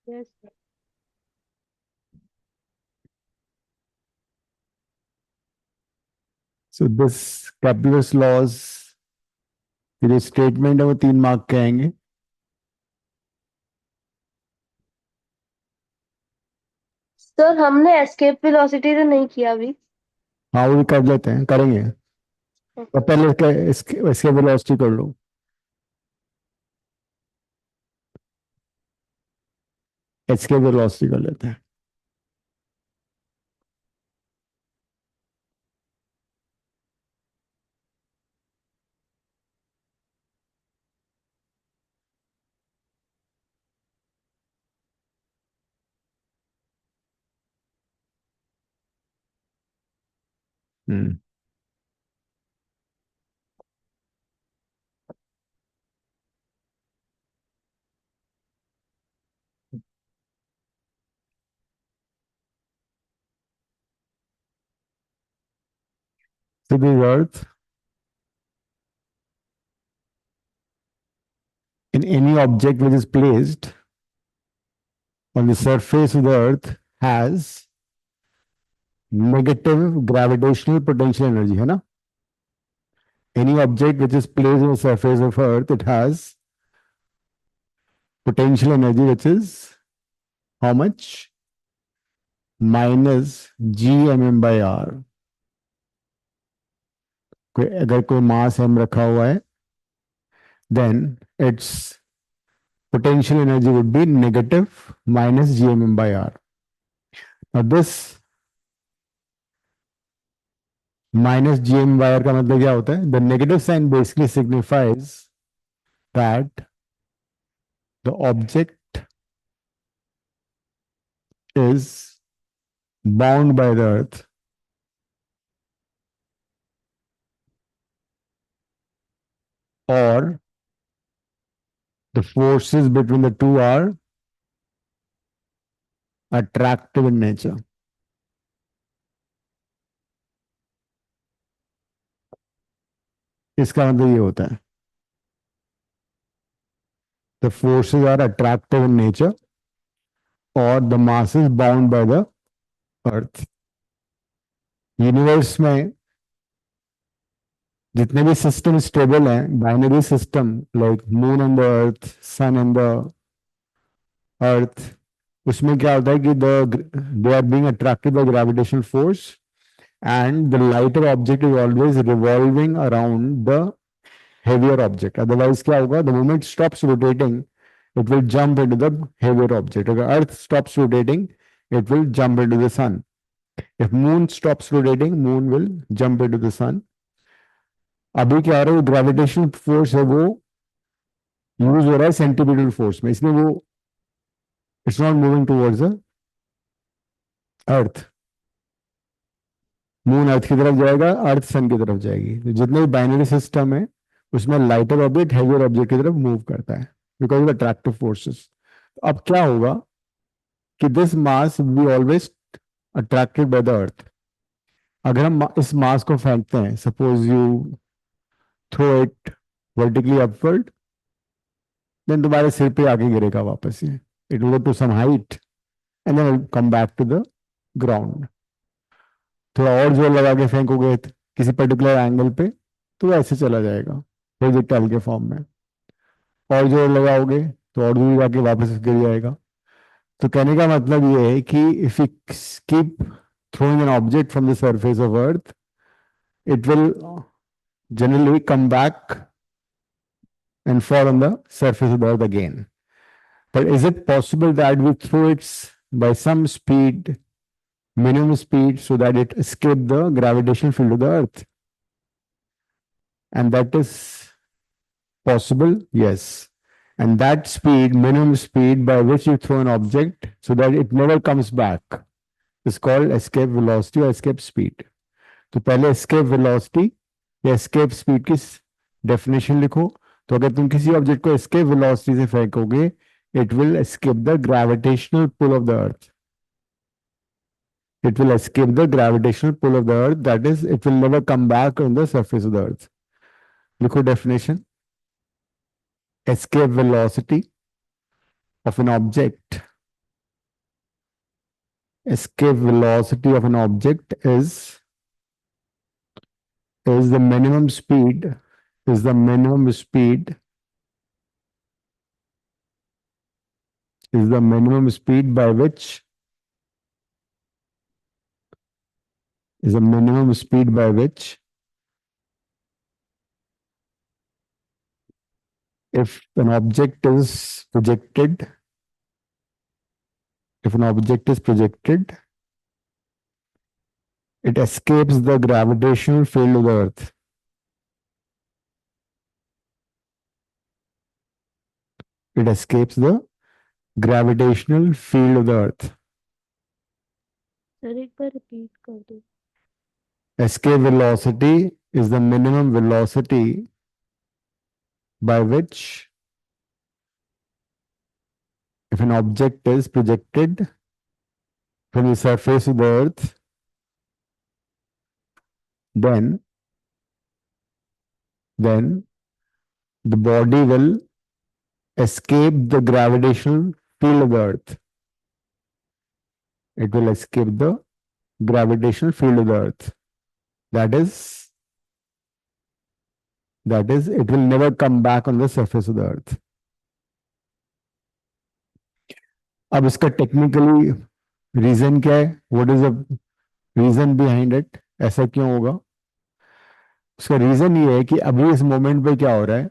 Yes. So this capitals laws के जो statement है वो 3 मार्क के आएंगे. सर हमने एस्केप वेलोसिटी तो नहीं किया अभी। हाँ वो भी कर लेते हैं, करेंगे. तो ओके। पहले इसके वेलोसिटी कर लो. इसके वेलोसिटी कर लेते हैं. हम्म. So the earth, in any object which is placed on the surface of the earth has negative gravitational potential energy, है ना? Any object which is placed on the surface of earth, it has potential energy which is how much? Minus g/m/r. अगर कोई मास m रखा हुआ है, then its potential energy would be negative minus g/m/r. Now this minus g/m/r का मतलब क्या होता है? The negative sign basically signifies that the object is bound by the earth, or the forces between the two are attractive in nature. इसका मतलब ये होता है, the forces are attractive in nature or the mass is bound by the earth. Universe में जितने भी system stable हैं, binary system like moon and the earth, sun and the earth, उसमें क्या होता है कि they are being attracted by gravitational force and the lighter object is always revolving around the heavier object. Otherwise क्या होगा? The moment it stops rotating, it will jump into the heavier object. अगर Earth stops rotating, it will jump into the sun. If moon stops rotating, moon will jump into the sun. अभी क्या हो रहा है? Gravitational force है वो use हो रहा है सेंटीपिटल फोर्स में, इसलिए वो it's not moving towards the earth. Moon earth की तरफ जाएगा, अर्थ सन की तरफ जाएगी. तो जितने भी बाइनरी सिस्टम है उसमें लाइटर ऑब्जेक्ट हेवियर ऑब्जेक्ट की तरफ मूव करता है बिकॉज ऑफ अट्रैक्टिव फोर्सेस. अब क्या होगा कि this mass be always attracted by the earth. अगर हम इस मास को फेंकते हैं, suppose you throw it vertically upward, then तुम्हारे सिर पे आके गिरेगा वापस. ये it will go to some height and then come back to the ground. थोड़ा और जोर लगा के फेंकोगे किसी पर्टिकुलर एंगल पे तो वो ऐसे चला जाएगा प्रोजेक्टाइल के फॉर्म में. और जोर लगाओगे तो और दूर जाके वापस गिर जाएगा. तो कहने का मतलब ये है कि if you keep throwing an object from the surface of earth, it will generally come back and fall on the surface of the earth again. But is it possible that we throw it by some speed, minimum speed, so that it escape the gravitational field of the earth? And that is possible, yes. And that speed, minimum speed by which you throw an object so that it never comes back, is called escape velocity or escape speed. तो पहले escape velocity या escape speed की definition लिखो. तो अगर तुम किसी object को escape velocity से फेंकोगे, it will escape the gravitational pull of the earth. It will escape the gravitational pull of the earth. That is, it will never come back on the surface of the earth. लिखो definition. Escape velocity of an object escape velocity of an object is the minimum speed is the minimum speed is the minimum speed by which is the minimum speed by which if an object is projected if an object is projected, it escapes the gravitational field of the earth. It escapes the gravitational field of the earth. Sir एक बार repeat कर दो. Escape velocity is the minimum velocity by which if an object is projected from the surface of the earth, then the body will escape the gravitational field of the earth. It will escape the gravitational field of the earth. That is, it will never come back on the surface of the earth. अब इसका technically reason क्या है? What is the reason behind it? ऐसा क्यों होगा? उसका reason ये है कि अभी इस मोमेंट पे क्या हो रहा है?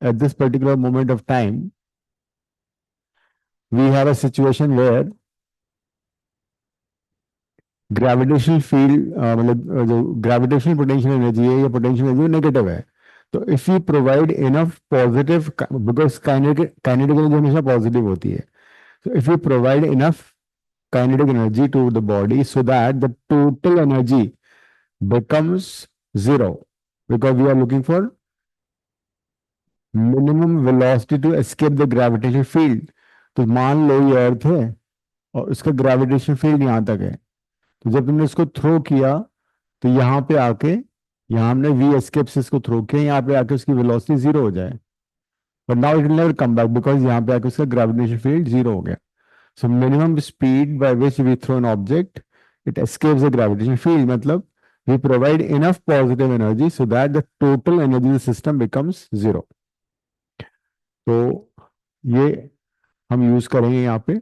At this particular moment of time we have a situation where gravitational field मतलब जो ग्रेविटेशनल पोटेंशियल एनर्जी है या पोटेंशियल एनर्जी नेगेटिव है. तो if you provide enough positive, because kinetic energy हमेशा पॉजिटिव होती है, so if you provide enough kinetic energy to the body so that the total energy becomes zero, because we are looking for minimum velocity to escape the gravitational field. तो मान लो ये अर्थ है और उसका gravitation field यहाँ तक है, तो जब तुमने इसको थ्रो किया तो यहाँ पे आके, यहाँ हमने वी एस्केप से इसको थ्रो किया, यहाँ पे आके उसकी वेलोसिटी जीरो हो जाए, but now it will never come back because यहाँ पे आके उसका ग्रेविटेशन फील्ड जीरो हो गया. So minimum speed by which we throw an object, it escapes the gravitational field. मतलब we provide enough positive energy so that the total energy of the system becomes zero. तो ये हम use करेंगे यहाँ पे.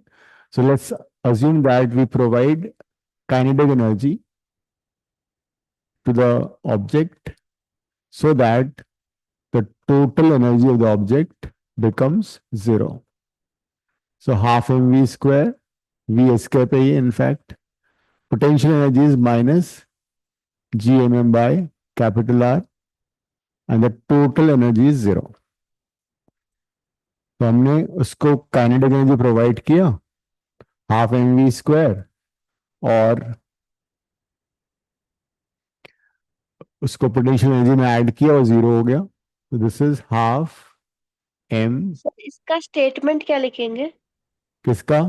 So let's assume that we provide kinetic energy to the object so that the total energy of the object becomes zero. So half mv square, v escape है ये in fact. Potential energy is minus gmm by capital R and the total energy is zero. तो हमने उसको kinetic energy provide किया half M V square, और उसको potential energy में add किया और जीरो हो गया. तो this is half M. Sir इसका स्टेटमेंट क्या लिखेंगे किसका?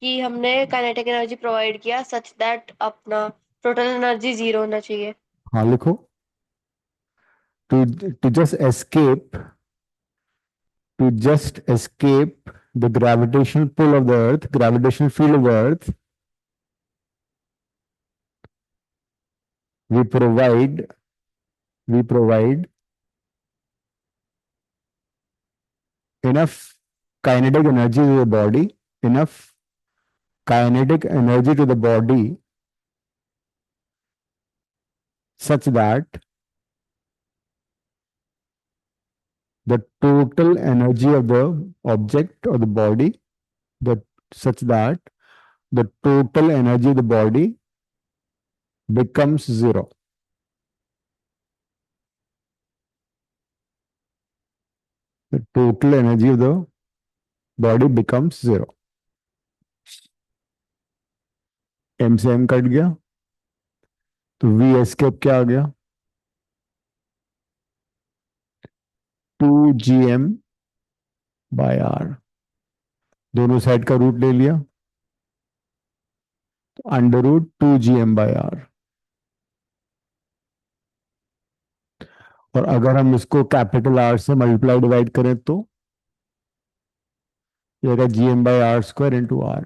कि हमने काइनेटिक एनर्जी प्रोवाइड किया सच दैट अपना टोटल एनर्जी जीरो होना चाहिए. हाँ लिखो. To just escape the gravitational pull of the earth, gravitational field of the earth, we provide enough kinetic energy to the body, enough kinetic energy to the body such that the total energy of the object or the body, such that the total energy of the body becomes zero. The total energy of the body becomes zero. m से m cut गया तो v escape क्या आ गया? 2gm by r. दोनों side का root ले लिया तो under root 2gm by r. और अगर हम इसको कैपिटल आर से मल्टीप्लाई डिवाइड करें तो ये होगा gm by r square into r.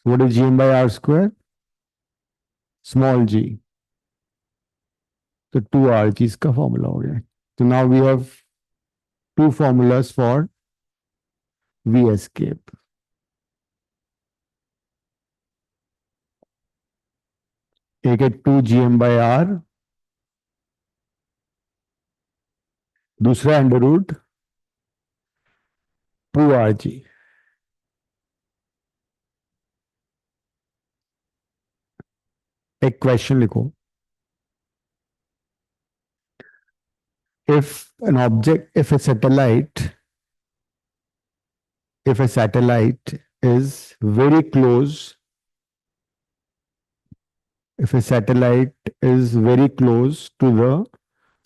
What is gm by r square? Small g. तो 2r g इसका फॉर्मूला हो गया. तो now we have two formulas for v escape. एक है 2gm by r, दूसरा अंडर रूट 2rg. एक question लिखो. if an object if a satellite if a satellite is very close if a satellite is very close to the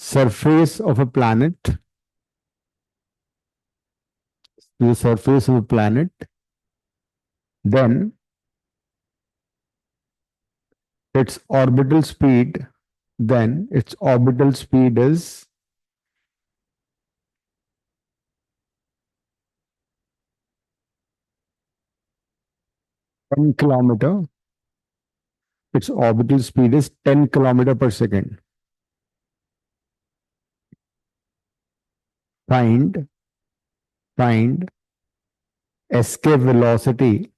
surface of a planet to the surface of a planet, then its orbital speed is 10 kilometer. Its orbital speed is 10 kilometer per second. Find escape velocity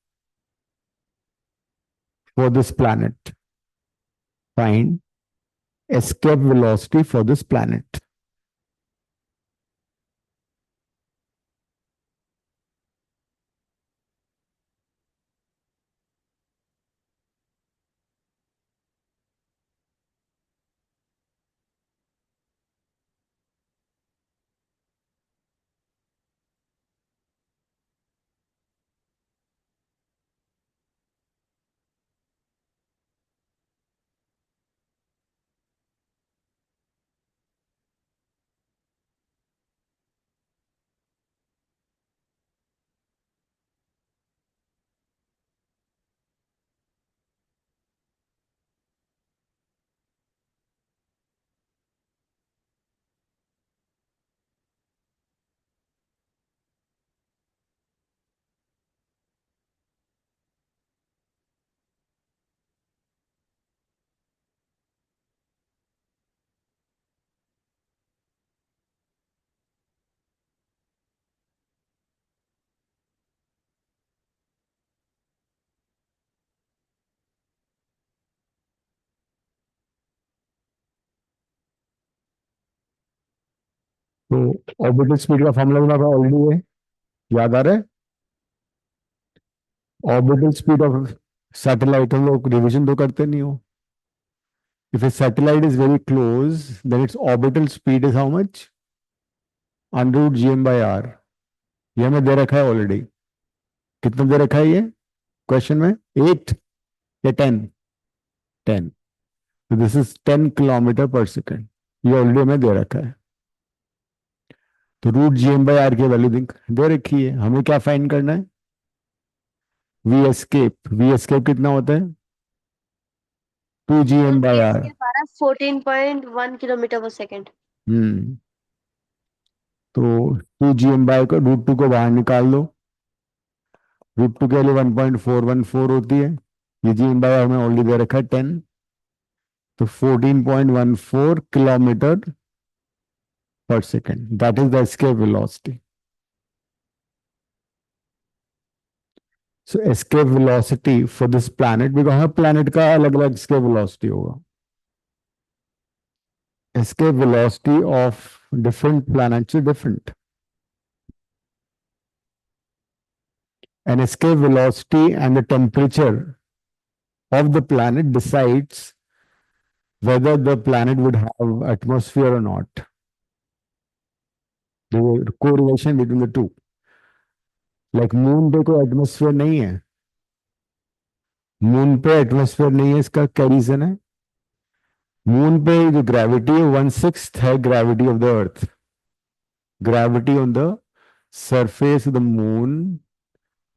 for this planet. Find escape velocity for this planet. तो orbital speed का formula बना already है, याद आ रहा है? Orbital speed of satellite हम लोग रिवीजन तो करते नहीं हो. If a satellite is very close then it's orbital speed is how much? Under root G M by R. ये हमें दे रखा है ऑलरेडी. कितना दे रखा है ये क्वेश्चन में? 8 या 10? 10. तो this is 10 kilometre per second. ये ऑलरेडी हमें दे रखा है. तो root G M by R की वैल्यू दे रखी है. हमें क्या फाइंड करना है? वी एस्केप कितना होता है? 2gm by R. 14.1 kilometre per second. Hmm. तो 2gm बाय को √2 को बाहर निकाल दो. √2 के लिए 1.414 होती है. ये जी एम बाय हमें ऑलरेडी दे रखा है 10. तो 14.14 kilometre per second. That is the escape velocity. So escape velocity for this planet, because her planet का अलग अलग एस्केप वेलोसिटी होगा. escape velocity of different planets is different. And escape velocity and the temperature of the planet decides whether the planet would have atmosphere or not. There is a correlation between the two. Like moon पे कोई atmosphere नहीं है. Moon पे atmosphere नहीं है, इसका क्या reason है? मून पे जो ग्रेविटी है 1/6 है gravity of the earth. Gravity on the surface of the moon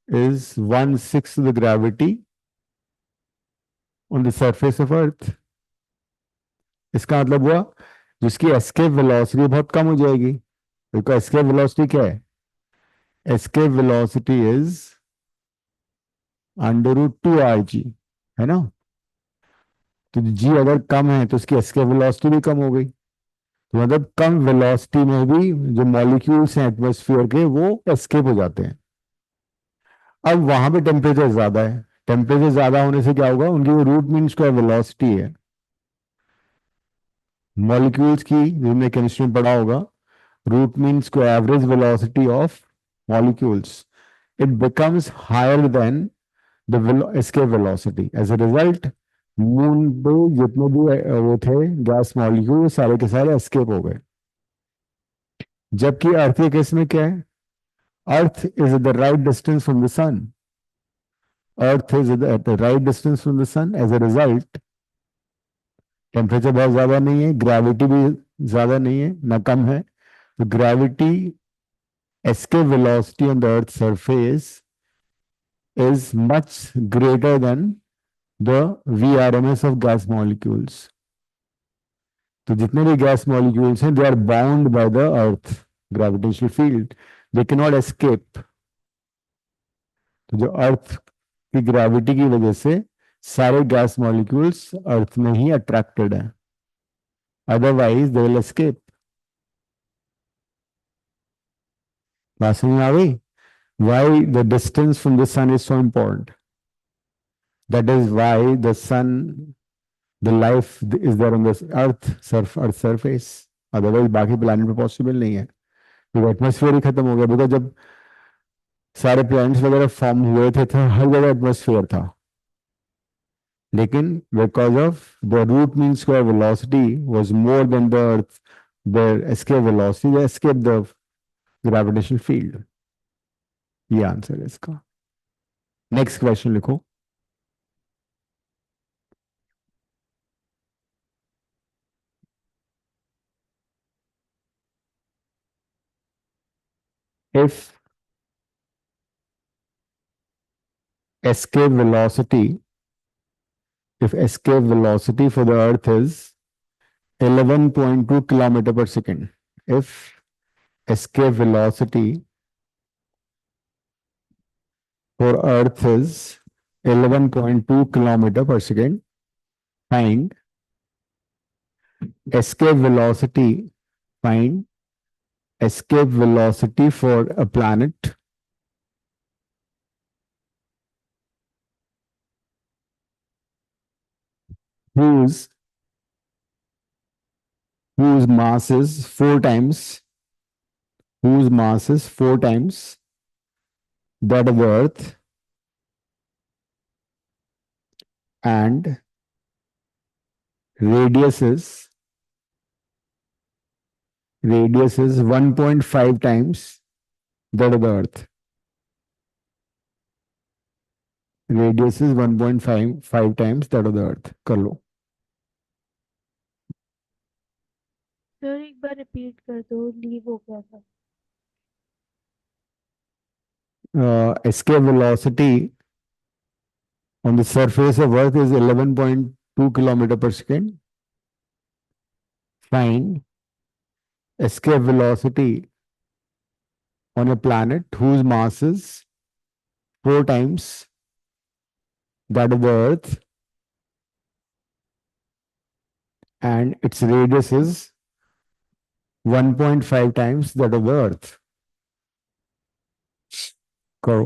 is 1/6 the gravity on the surface of earth. इसका मतलब हुआ जिसकी एस्केप वेलोसिटी बहुत कम हो जाएगी. बिकॉज एस्केप वेलोसिटी क्या है? एस्केप वेलोसिटी इज √2 RG, है ना। तो जी अगर कम है तो उसकी एस्केप वेलोसिटी भी कम हो गई, तो मतलब कम वेलोसिटी में भी जो मॉलिक्यूल्स हैं एटमॉस्फेयर के वो एस्केप हो जाते हैं। अब वहां पे टेम्परेचर ज्यादा है, टेम्परेचर ज्यादा होने से क्या होगा, उनकी वो रूट मीन स्क्वायर वेलोसिटी है मॉलिक्यूल्स की, जो में केमिस्ट्री में पढ़ा होगा, root mean square average velocity of molecules, it becomes higher than the escape velocity. As a result, moon पे जितने भी वो थे गैस मॉलिक्यूल सारे के सारे एस्केप हो गए। जबकि अर्थ के केस में क्या है, earth is the right distance from the sun, earth is at the right distance from the sun, as a result temperature बहुत ज्यादा नहीं है, ग्रेविटी भी ज्यादा नहीं है ना कम है, तो gravity escape velocity on the earth's surface is much greater than the VRMS of gas molecules. तो जितने भी गैस मॉलिक्यूल्स हैं they are bound by the earth gravitational field, they can not escape. तो जो अर्थ की ग्रेविटी की वजह से सारे गैस मॉलिक्यूल्स अर्थ में ही अट्रैक्टेड हैं, अदरवाइज दे विल एस्केप। बात समझ में आ गई, why the distance from the sun is so important, that is why the sun, the life is there on the earth surface, otherwise बाकी planet पे पॉसिबल नहीं है, क्योंकि एटमोसफियर ही खत्म हो गया। बिकॉज जब सारे प्लैनेट्स वगैरह फॉर्म हुए थे तो हर जगह एटमोसफियर था, लेकिन because of the root mean square velocity was more than the earth the escape velocity, they escape the gravitational field. ये आंसर है इसका। नेक्स्ट क्वेश्चन लिखो। If escape velocity, if escape velocity for the earth is 11.2 kilometer per second, if escape velocity for earth is 11.2 kilometer per second, find escape velocity, find escape velocity for a planet whose whose mass is four times, whose mass is four times that of the earth, and radius is radius is 1.5 times that of the earth, radius is 1.5 times that of the earth। कर लो। Sir एक बार repeat कर दो, leave हो गया था। Escape velocity on the surface of earth is 11.2 kilometer per second, find escape velocity on a planet whose mass is four times that of the earth and its radius is 1.5 times that of the earth। करो।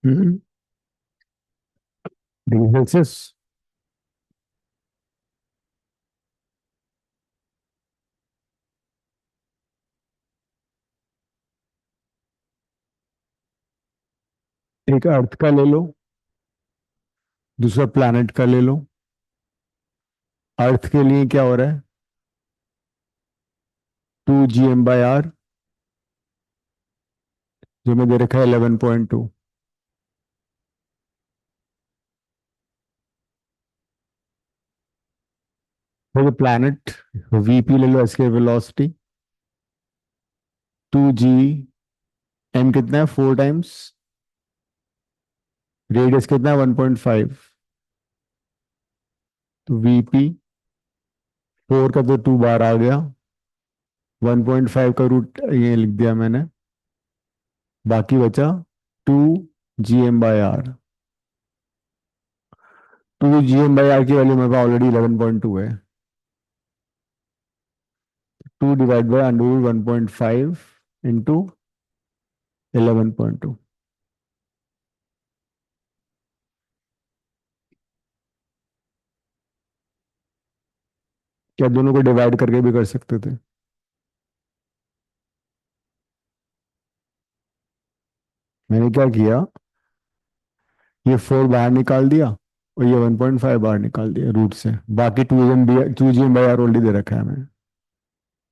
हम्म। Degree Celsius. एक earth का ले लो, दूसरा planet का ले लो। अर्थ के लिए क्या हो रहा है? 2 GM/R, जो मैं दे रखा है 11.2। तो प्लैनेट, VP ले लो, इसके वेलोसिटी 2 G। M कितना है? 4 टाइम्स। रेडियस कितना है? 1.5। तो VP 4 का तो 2 बार आ गया। 1.5 का रूट ये लिख दिया मैंने। बाकी बचा 2 GM/R। 2 GM/R की वैल्यू मेरे पास ऑलरेडी 11.2 है। 2 डिवाइड बाई √1.5 इंटू 11.2। क्या दोनों को डिवाइड करके भी कर सकते थे? मैंने क्या किया, ये 4 बाहर निकाल दिया और ये 1.5 बाहर निकाल दिया रूट से। बाकी 2 GM/R ऑलरेडी दे रखा है मैंने।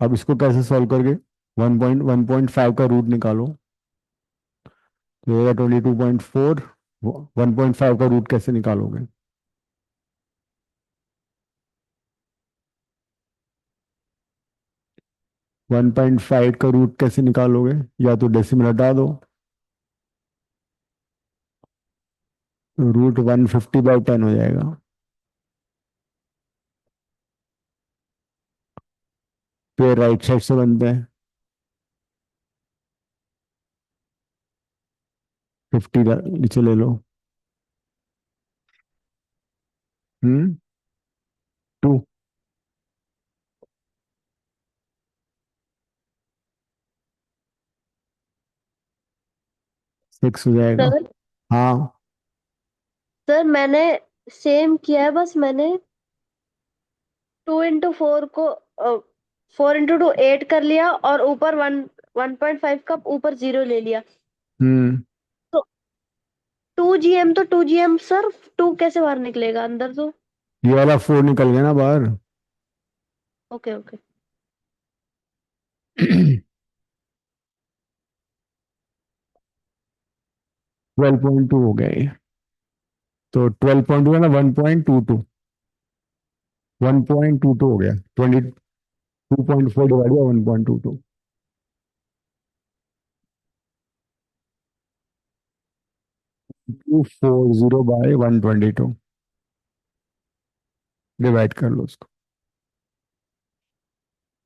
अब इसको कैसे सॉल्व करके 1.5 का रूट निकालो, तो ये 22.4। 1.5 का रूट कैसे निकालोगे? 1.5 का रूट कैसे निकालोगे? या तो डेसिमल हटा दो, तो √150/10 हो जाएगा। फिर राइट साइड से बनते हैं, 50 नीचे ले लो। 2। 6 हो जाएगा। सर हाँ। सर मैंने सेम किया है, बस मैंने 2 into 4 को 4 into 2 8 कर लिया, और ऊपर 1.5 का ऊपर 0 ले लिया। हम्म। तो 2 GM तो 2 GM सर, 2 कैसे बाहर निकलेगा अंदर तो? ये वाला 4 निकल गया ना बाहर। Okay okay. 12.2 हो गया ये। तो 12.2 है ना, 1.22 हो गया। 22.4 डिवाइड बाई 1.22। 240/122 डिवाइड कर लो उसको।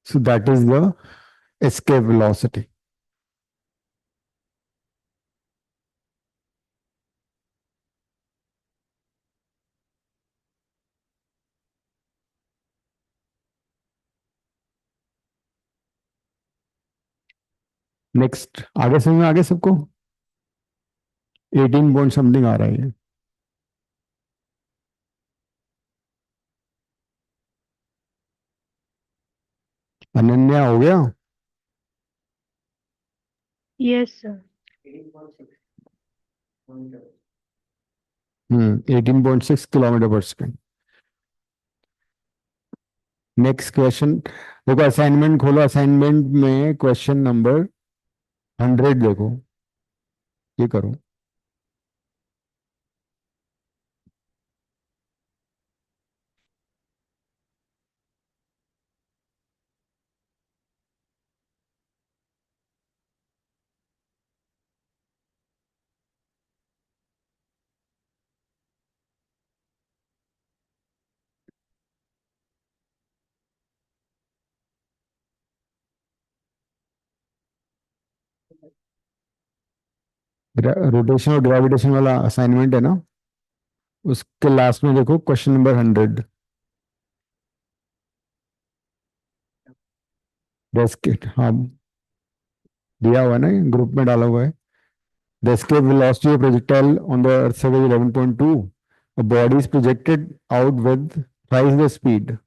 So that is the escape velocity. Next, आगे समझ में आगे सबको? 18 पॉइंट समथिंग आ रहा है ये। अनन्या हो गया। Yes sir. 18.6 kilometre per second. Next question देखो, असाइनमेंट खोलो, असाइनमेंट में क्वेश्चन नंबर 100 देखो, ये करो। रोटेशन और ग्रेविटेशन वाला असाइनमेंट है ना, उसके लास्ट में देखो क्वेश्चन नंबर 100। डेस्क, हाँ, दिया हुआ है ना, ग्रुप में डाला हुआ है। The escape velocity of projectile on the Earth surface is 11.2. A body is projected out with twice the speed.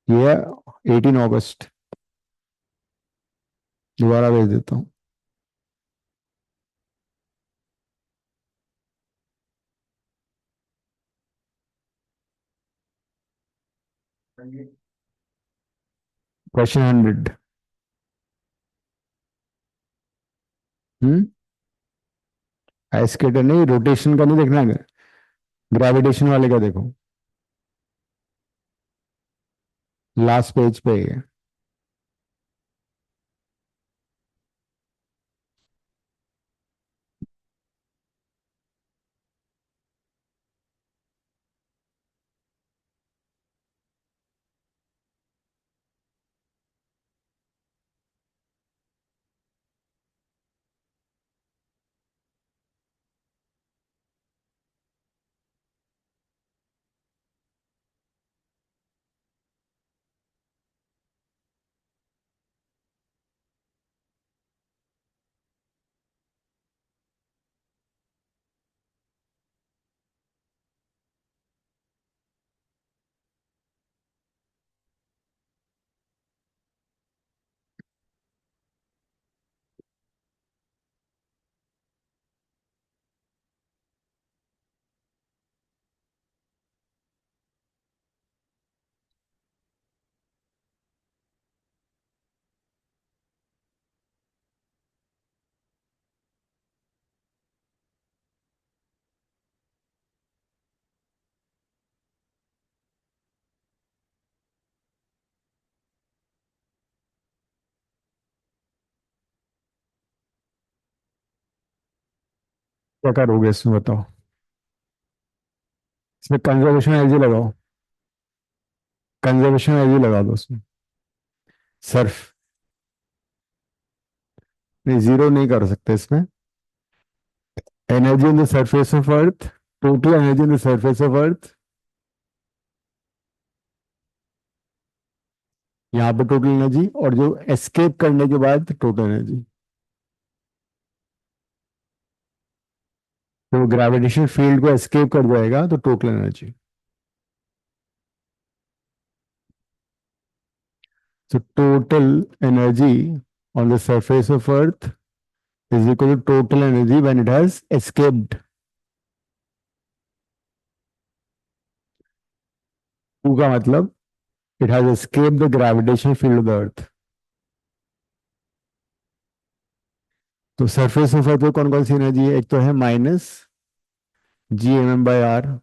ये 18 अगस्त, दोबारा भेज देता हूँ। क्वेश्चन 100। हम्म। आइसकेटर नहीं, रोटेशन का नहीं देखना है, ग्रेविटेशन वाले का देखो, लास्ट पेज पे है। क्या करोगे इसमें बताओ? इसमें कंजर्वेशन एनर्जी लगाओ, कंजर्वेशन एनर्जी लगा दो उसमें। सर्फ नहीं, जीरो नहीं कर सकते इसमें। Energy in the surface of earth, total energy in the surface of earth, यहाँ पे टोटल एनर्जी, और जो एस्केप करने के बाद टोटल एनर्जी। तो ग्रेविटेशन फील्ड को एस्केप कर जाएगा तो total energy. So total energy on the surface of Earth is equal to total energy when it has escaped. Q का मतलब it has escaped the gravitational field of the Earth. तो surface of earth पे कौन कौन सी energy है? एक तो है -G_m_m/r।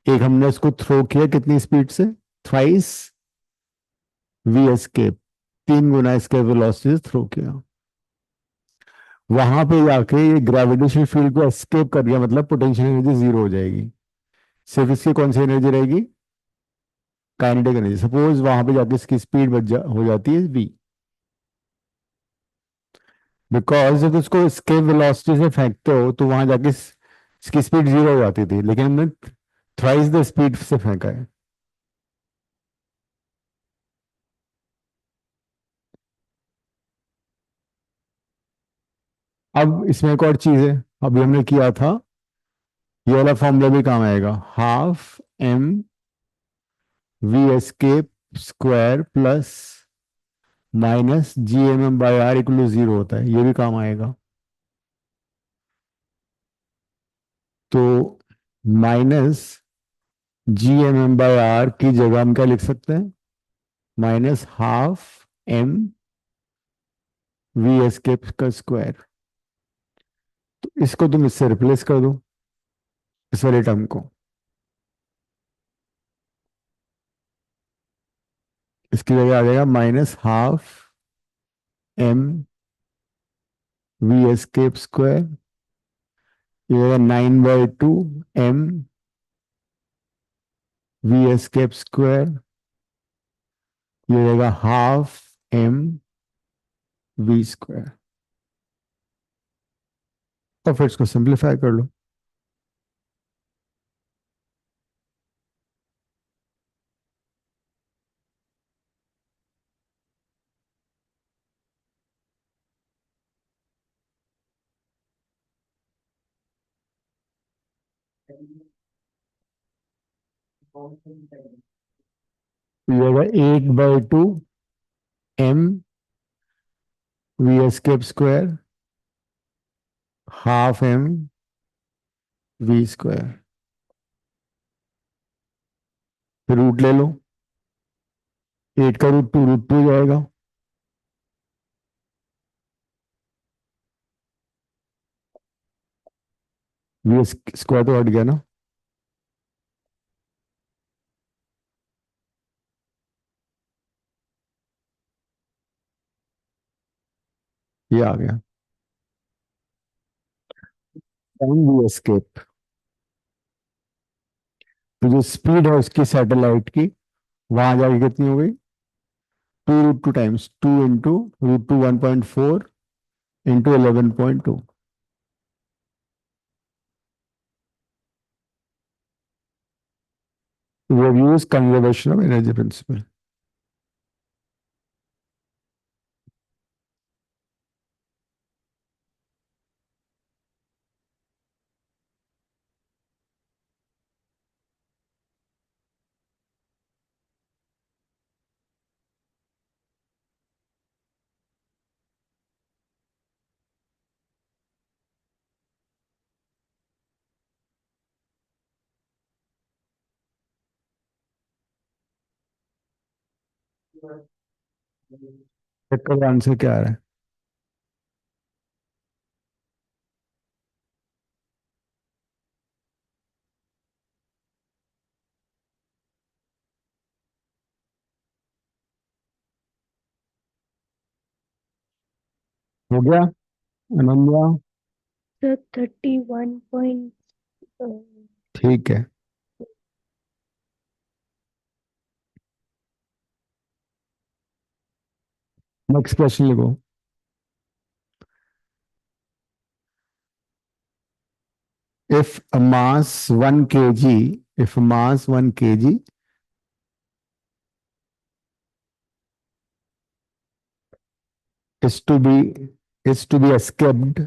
एक हमने उसको थ्रो किया कितनी स्पीड से? थ्राइस वी एस्केप, 3 गुना एस्केप वेलोसिटी से थ्रो किया। वहां पे जाके ये ग्रेविटेशनल फील्ड को एस्केप कर गया, मतलब पोटेंशियल एनर्जी जीरो हो जाएगी। सिर्फ इसकी कौन सी एनर्जी रहेगी? Kinetic energy. सपोज वहां पे जाके इसकी स्पीड हो जाती है v, बिकॉज जब उसको escape वेलोसिटी से फेंकते हो तो वहां जाके इसकी स्पीड जीरो हो जाती थी, लेकिन हमने थ्राइस द स्पीड से फेंका है। अब इसमें एक और चीज है, अभी हमने किया था, ये वाला फॉर्मूला भी काम आएगा। ½ mv escape square plus -G_m_m/r equal to zero होता है, ये भी काम आएगा। तो -G_m_m/r की जगह हम क्या लिख सकते हैं? -½ mv escape का स्क्वायर। तो इसको तुम इससे रिप्लेस कर दो, इस वाले टर्म को। इसकी जगह आ जाएगा -½ mv escape स्क्वायर, ये जाएगा 9/2 mv escape स्क्वायर, ये जाएगा ½ mv स्क्वायर। और फिर इसको सिंप्लीफाई कर लो। तो ये होगा 8/2 m V escape square ½ m V square. फिर रूट ले लो, 8 का रूट 2 हो जाएगा। वी स्क्वायर तो हट गया ना। ये आ गया टाइम वी एस्केप। तो जो स्पीड है उसकी सैटेलाइट की, वहां जाके कितनी हो गई? 2√2 times 2 × √2 1.4 into 11.2। We have used conservation of energy principle. इसका आंसर क्या आ रहा है? हो गया अनन्या? Sir 31 point. ठीक है, नेक्स्ट क्वेश्चन लिखो। If a mass 1 kg, if a mass 1 kg is to be is to be escaped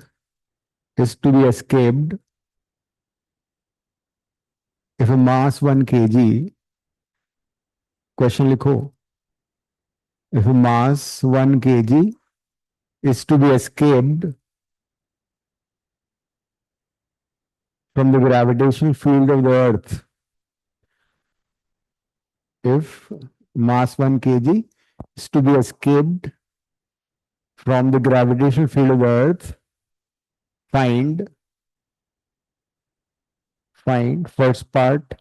is to be escaped if a mass 1 kg, question लिखो। If a mass 1 kg is to be escaped from the gravitational field of the earth, if mass 1 kg is to be escaped from the gravitational field of the earth, find first part,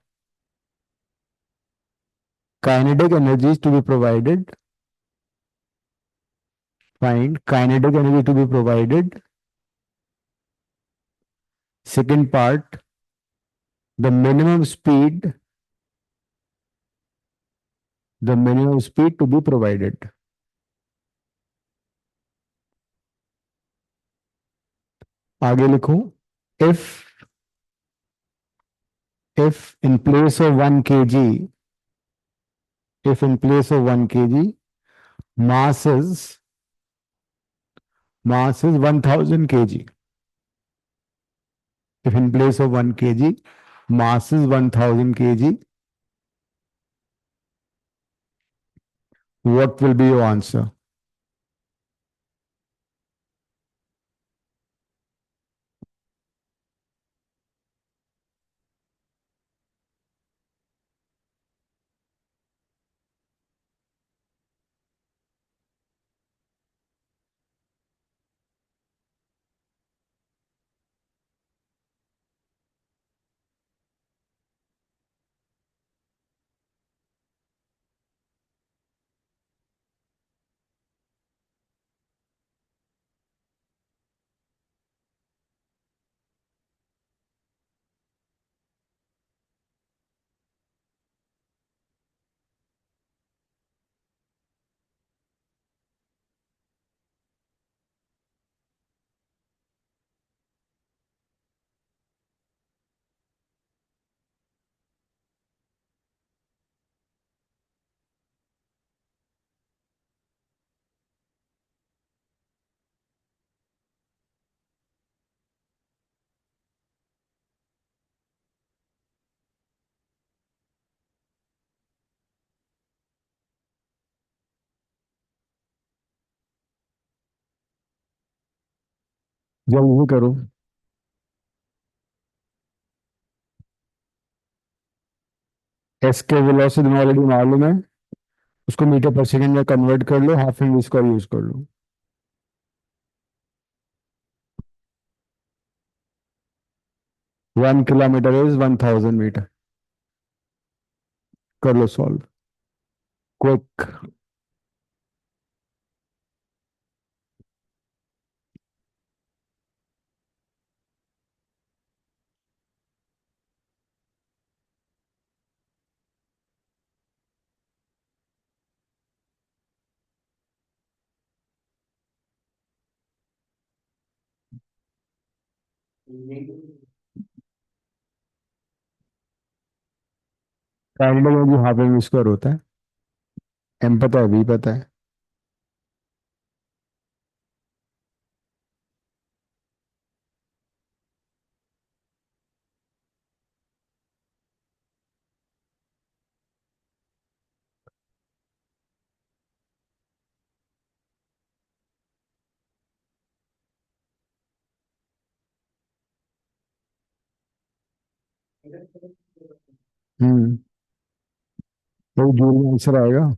kinetic energies to be provided. Find kinetic energy to be provided. Second part, the minimum speed, to be provided. आगे लिखो। if if in place of 1 kg, if in place of 1 kg mass is 1000 kg, if in place of 1 kg mass is 1000 kg, what will be your answer? जल्दी करो। S के velocity already मालूम है, उसको metre पर second में convert कर लो, हाफ इंग्लिश का यूज कर लो। 1 किलोमीटर इज 1000 मीटर। कर लो solve, quick. Kinetic energy half English square होता है। एम पता है, वी पता है। हम्म। तो जूल में आंसर आएगा।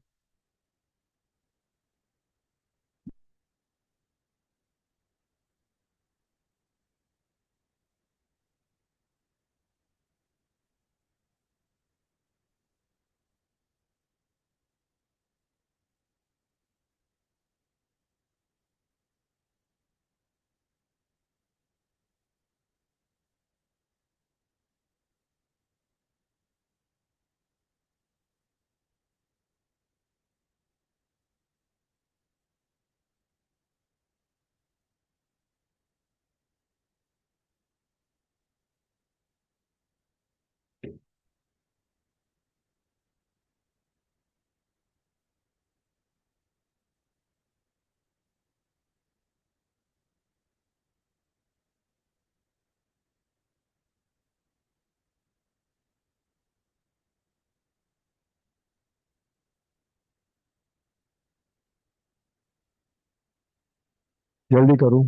जल्दी करो।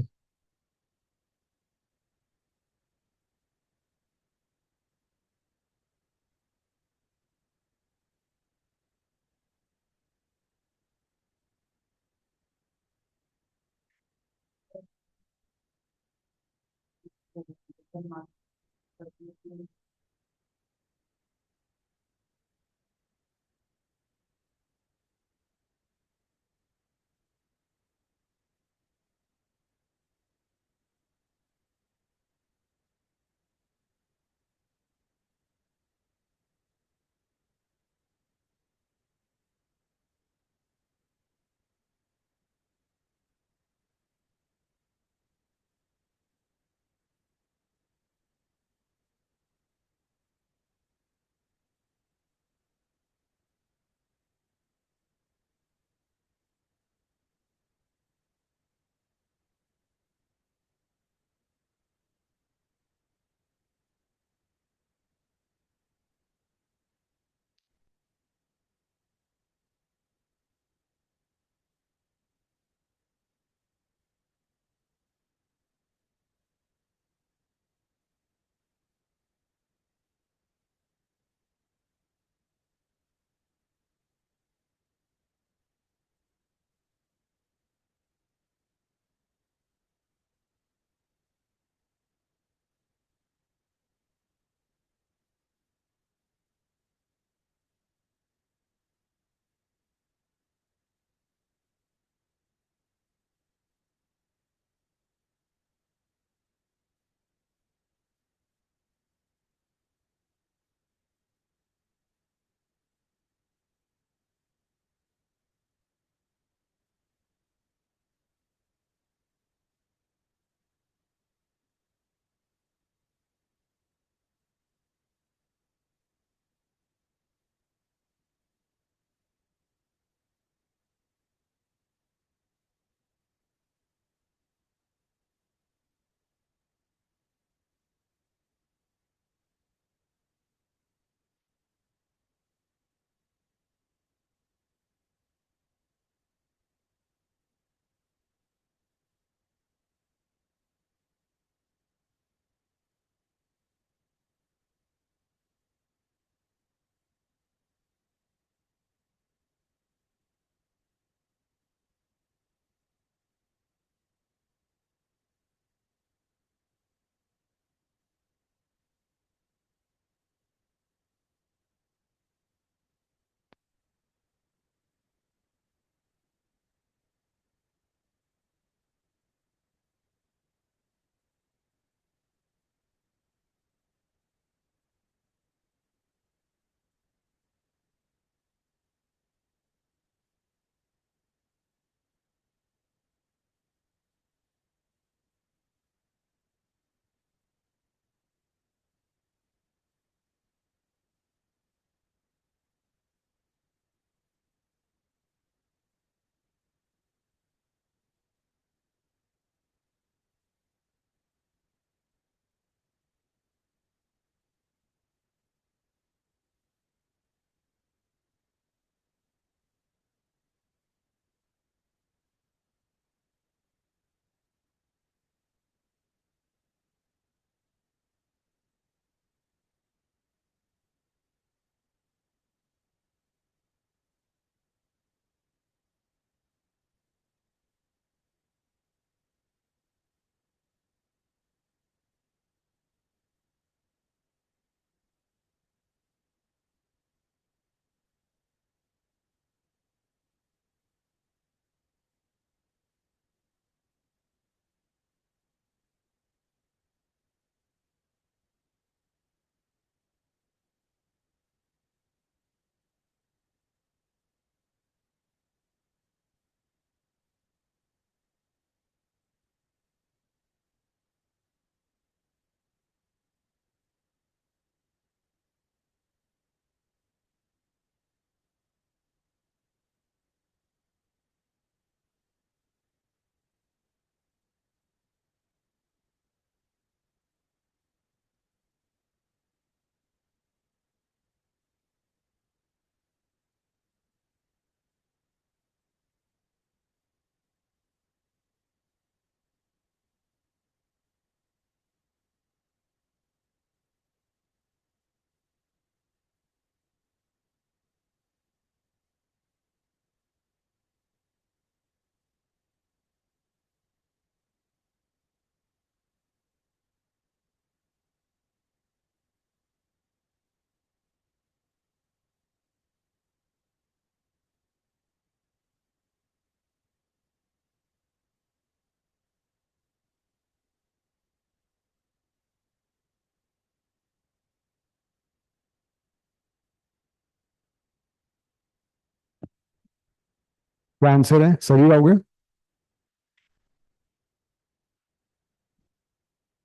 क्या आंसर है, सही रहोगे?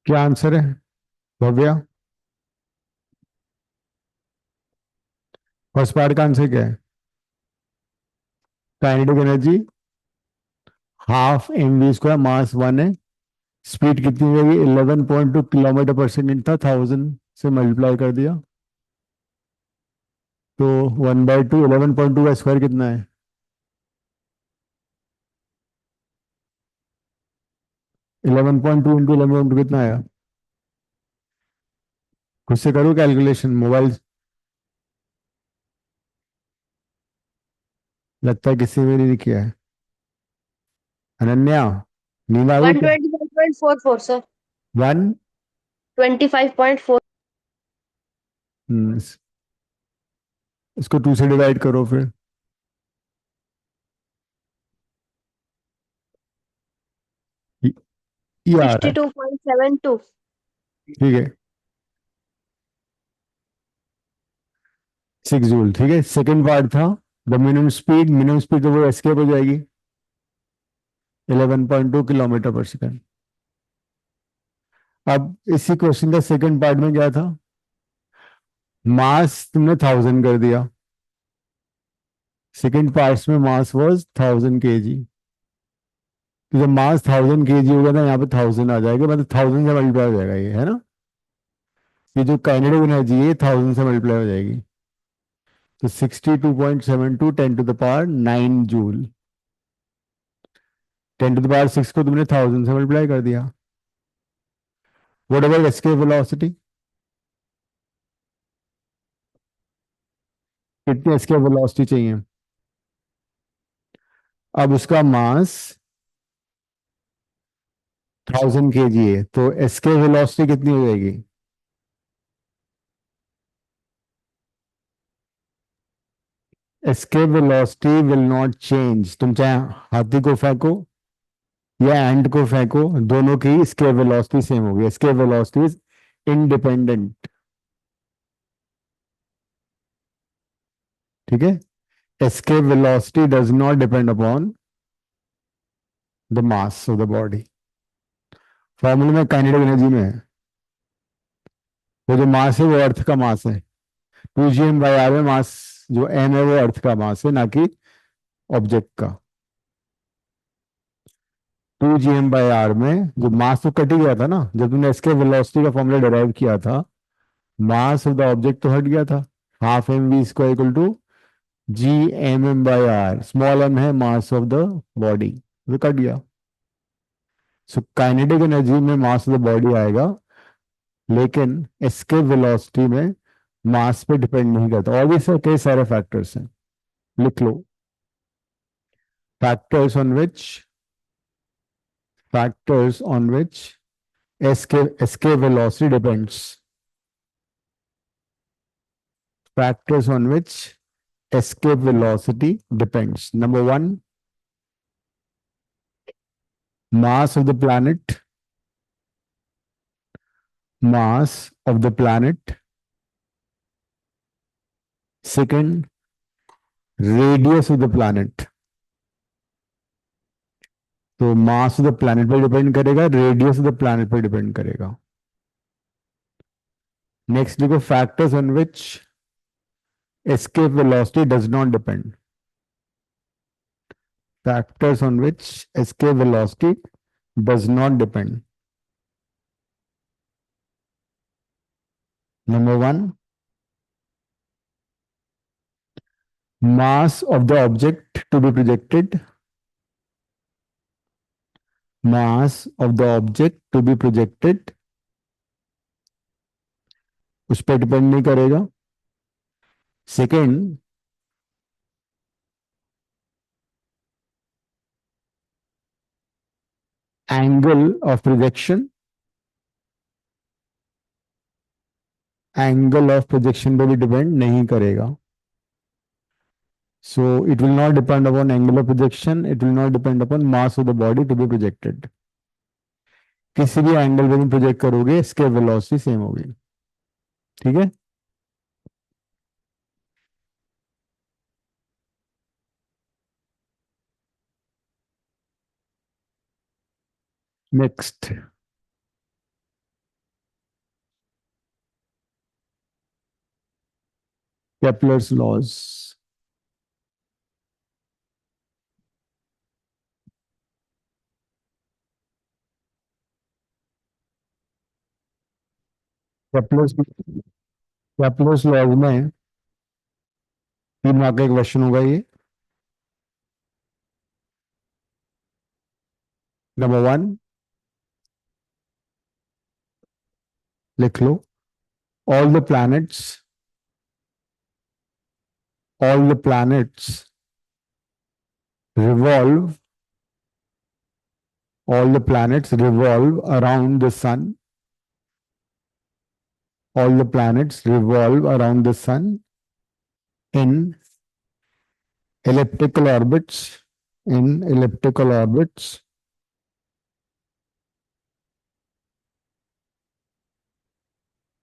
क्या आंसर है भव्या? फर्स्ट पार्ट का आंसर क्या है? Kinetic energy half M V square, mass one है, स्पीड कितनी हो जाएगी? 11.2 किलोमीटर पर सेकेंड था, 1000 से मल्टीप्लाई कर दिया तो 1/2, 11.2 का स्क्वायर कितना है? 11.2 इंटू 11.2 कितना आया? खुद से करो कैलकुलेशन, मोबाइल। लगता है किसी में नहीं किया है। अनन्या, नींद आ गई वन क्या? Twenty five point four four sir. One. 25.4। इसको 2 से डिवाइड करो फिर। ये ये आ रहा सिक्सटी है। टू पॉइंट सेवन टू ठीक है, 6 जूल। ठीक है, सेकंड पार्ट था द मिनिमम स्पीड तो वो एस्केप हो जाएगी, 11.2 किलोमीटर पर सेकेंड। अब इसी क्वेश्चन का सेकंड पार्ट में क्या था? मास तुमने 1000 कर दिया, सेकंड पार्ट में मास वाज 1000 kg। तो जब मास 1000 kg होगा ना, यहाँ पे 1000 आ जाएगा, मतलब 1000 से मल्टीप्लाई हो जाएगा, ये है ना। ये जो काइनेटिक एनर्जी है 1000 से मल्टीप्लाई हो जाएगी। तो 62.72 10 to the power 9 joule. 10 to the power 6 को तुमने 1000 से मल्टीप्लाई कर दिया। What about escape velocity? कितनी एस्केप वेलोसिटी चाहिए? अब उसका मास 1000 kg है, तो एस्केप वेलोसिटी कितनी हो जाएगी? Escape velocity will not change. तुम चाहे हाथी को फेंको या एंड को फेंको, दोनों की एस्केप वेलोसिटी सेम होगी। Escape velocity is independent. ठीक है, escape velocity does not depend upon the mass of the body. फॉर्मूले में काइनेटिक एनर्जी में है, वो जो मास है वो अर्थ का मास है। 2 g m/r में मास, जो m है वो अर्थ का मास है, ना कि ऑब्जेक्ट का। 2 g m/r में जो मास तो कट ही गया था ना, जब तुमने इसके वेलोसिटी का फॉर्मूला डिराइव किया था, मास ऑफ द ऑब्जेक्ट तो हट गया था। Half M V square equal to g m/r, small m है मास ऑफ द बॉडी, वो कट गया। सो काइनेटिक एनर्जी में मास ऑफ द बॉडी आएगा, लेकिन एस्केप वेलोसिटी में मास पे डिपेंड नहीं करता। और भी सर कई सारे फैक्टर्स हैं, लिख लो। Factors on which factors on which escape velocity depends. Factors on which escape velocity depends. Number one, mass of the planet. Mass of the planet. Second, radius of the planet. तो मास of the planet पर depend करेगा, radius of the planet पर depend करेगा। Next देखो, factors on which escape velocity does not depend. Factors on which escape velocity does not depend. Number one, mass of the object to be projected. Mass of the object to be projected उस पर depend नहीं करेगा। Second, angle of projection. Angle of projection पे भी depend नहीं करेगा। So it will not depend upon angle of projection, it will not depend upon mass of the body to be projected. किसी भी एंगल पे भी प्रोजेक्ट करोगे, इसके वेलोसिटी सेम होगी। ठीक है, next, Kepler's laws. Kepler's Kepler's laws में 3 मार्क का एक क्वेश्चन होगा ये। नंबर 1 लिख लो। All the planets all the planets revolve all the planets revolve around the sun. All the planets revolve around the sun in elliptical orbits. In elliptical orbits.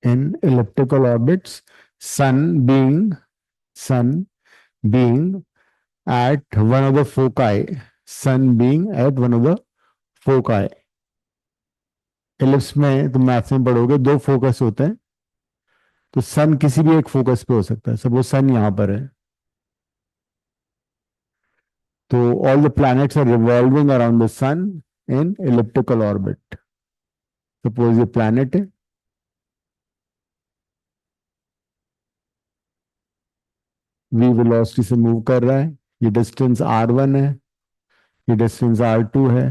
In elliptical orbits. Sun being at one of the foci. Sun being at one of the foci. Ellipse में तुम maths में पढ़ोगे 2 focus होते हैं, तो सन किसी भी एक फोकस पे हो सकता है। सपोज सन यहां पर है, तो all the planets are revolving around the sun in elliptical orbit. Suppose ये प्लैनेट है, वी वेलोसिटी से मूव कर रहा है, ये डिस्टेंस r1 है, ये डिस्टेंस r2 है।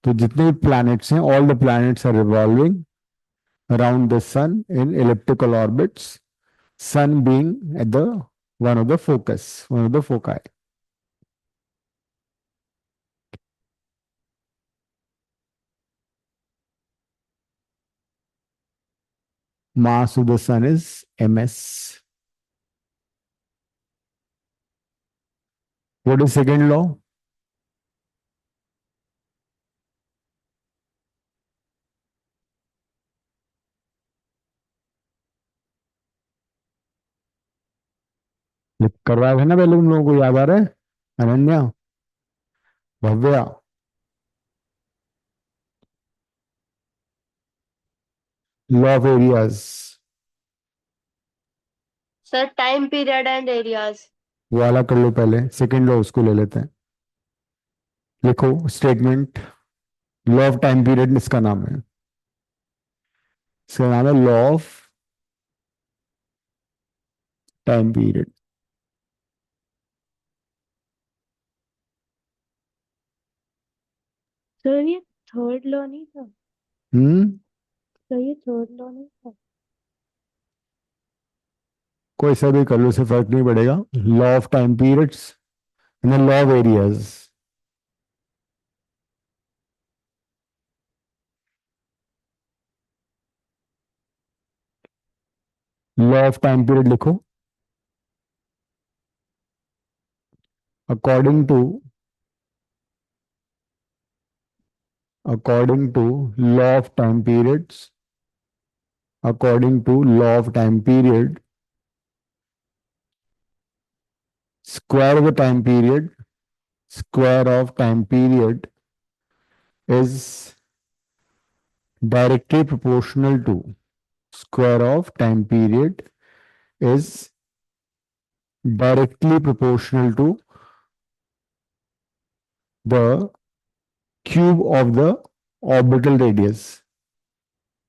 तो जितने भी प्लैनेट्स हैं, all the planets are revolving around the sun in elliptical orbits, sun being at the one of the foci. Mass of the sun is ms. What is second law? करवाया है ना पहले, उन लोगों को याद आ रहा है? Ananya, Bhavya, law of areas. Sir time period and areas. वो वाला कर लो पहले, सेकंड लॉ उसको ले लेते हैं। लिखो statement. Law of time period इसका नाम है, इसका नाम है law of time period. Sir ये थर्ड लॉ नहीं था? हम्म, सर ये थर्ड लॉ नहीं था? कोई सा भी कर लो, से फर्क नहीं पड़ेगा। Law of time periods and law of areas. Law of time period लिखो। According to according to law of time periods, according to law of time period, square of the time period, square of time period is directly proportional to, square of time period is directly proportional to the cube of the orbital radius.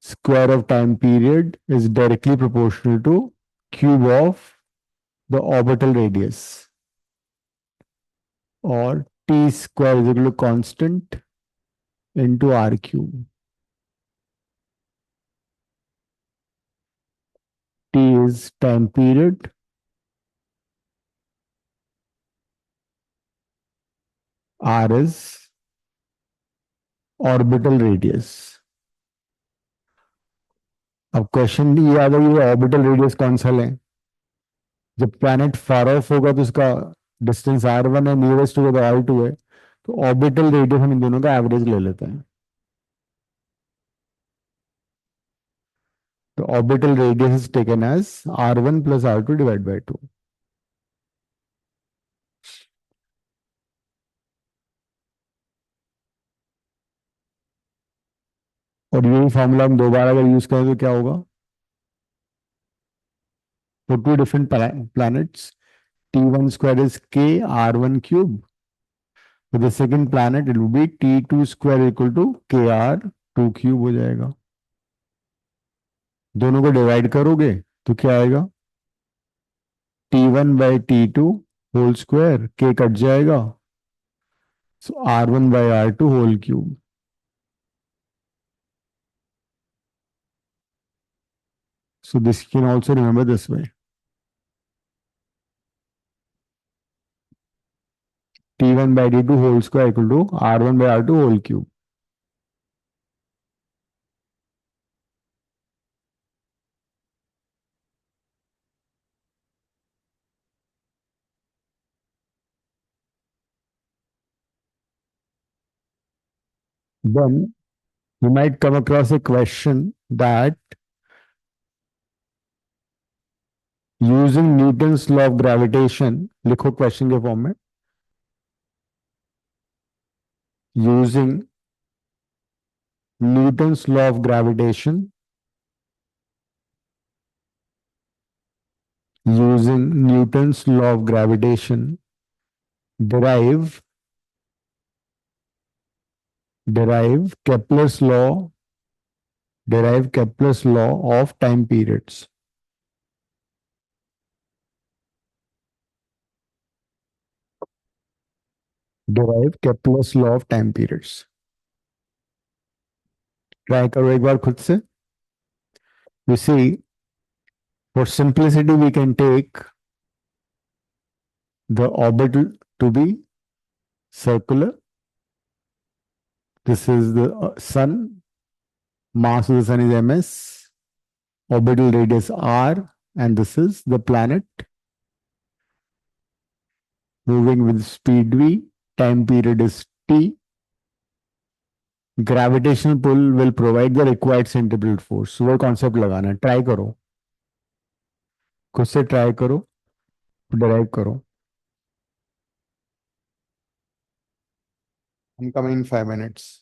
Square of time period is directly proportional to cube of the orbital radius, or t square is equal to constant into r cube. T is time period, r is orbital radius. अब question ये याद है, ये orbital radius कौन सा लें? जब planet far of होगा तो उसका डिस्टेंस r1 है, नियरेस्ट होगा तो r2 है, तो ऑर्बिटल रेडियस हम इन दोनों का एवरेज ले लेते हैं। तो orbital radius is taken as r1 plus r2 divide by 2। और यही फॉर्मूला हम दोबारा अगर यूज करें तो क्या होगा? For two different planets, T1 square is K R1 cube. For the second planet, it will be T2 square equal to KR2 cube हो जाएगा। दोनों को डिवाइड करोगे तो क्या आएगा? T1/T2 whole square, K cut जाएगा, so R1/R2 whole cube. So this you can also remember this way. T1/T2 whole square equal to R1/R2 whole cube. Then you might come across a question that using Newton's law of gravitation, लिखो question के form में, using Newton's law of gravitation, using Newton's law of gravitation, derive derive Kepler's law, derive Kepler's law of time periods. Derive Kepler's law of time periods. Try करो एक बार खुद से। You see, for simplicity, we can take the orbital to be circular. This is the sun. Mass of the sun is ms. Orbital radius r, and this is the planet moving with speed v. Time period is t. Gravitational pull will provide the required centripetal force. So वो concept लगाना है, try करो, खुद से try करो, derive करो। I'm coming in 5 minutes.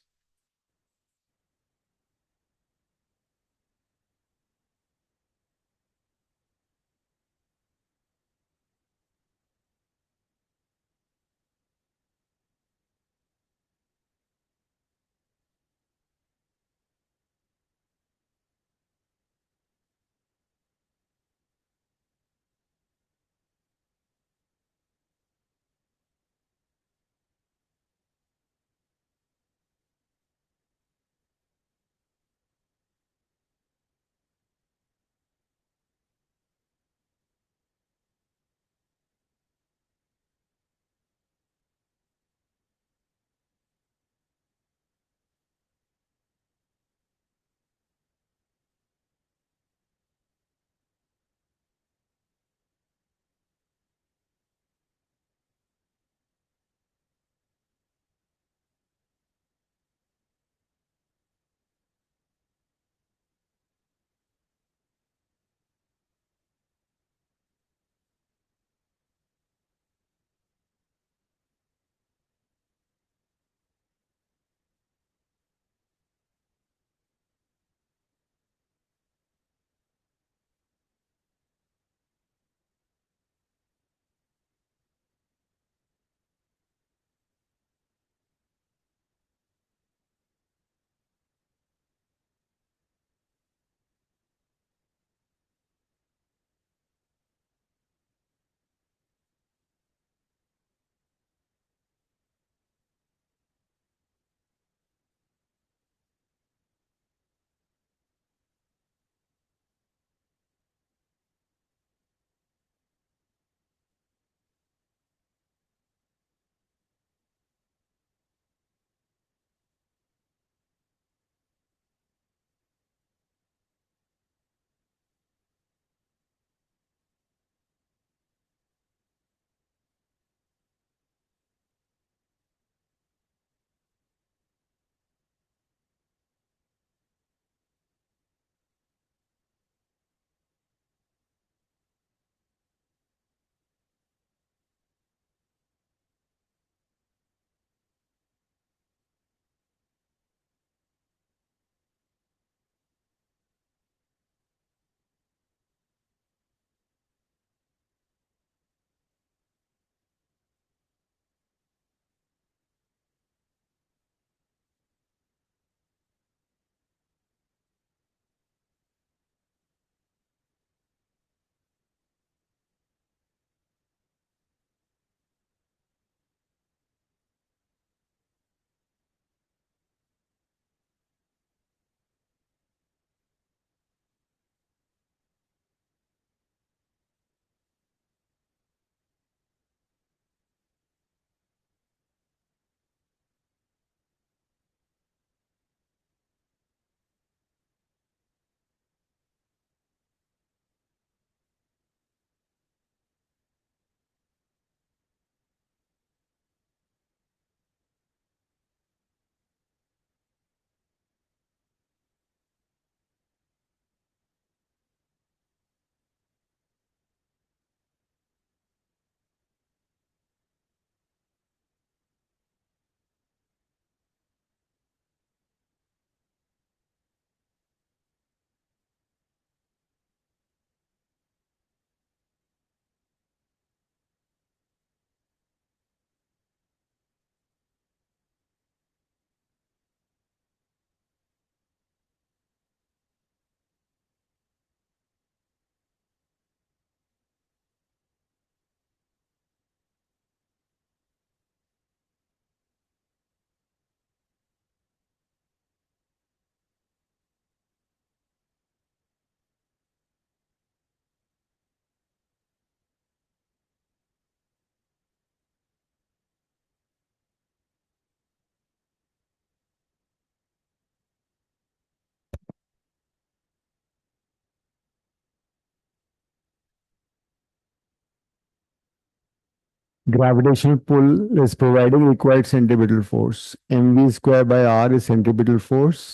Gravitational pull is providing required centripetal force. mv square by r is centripetal force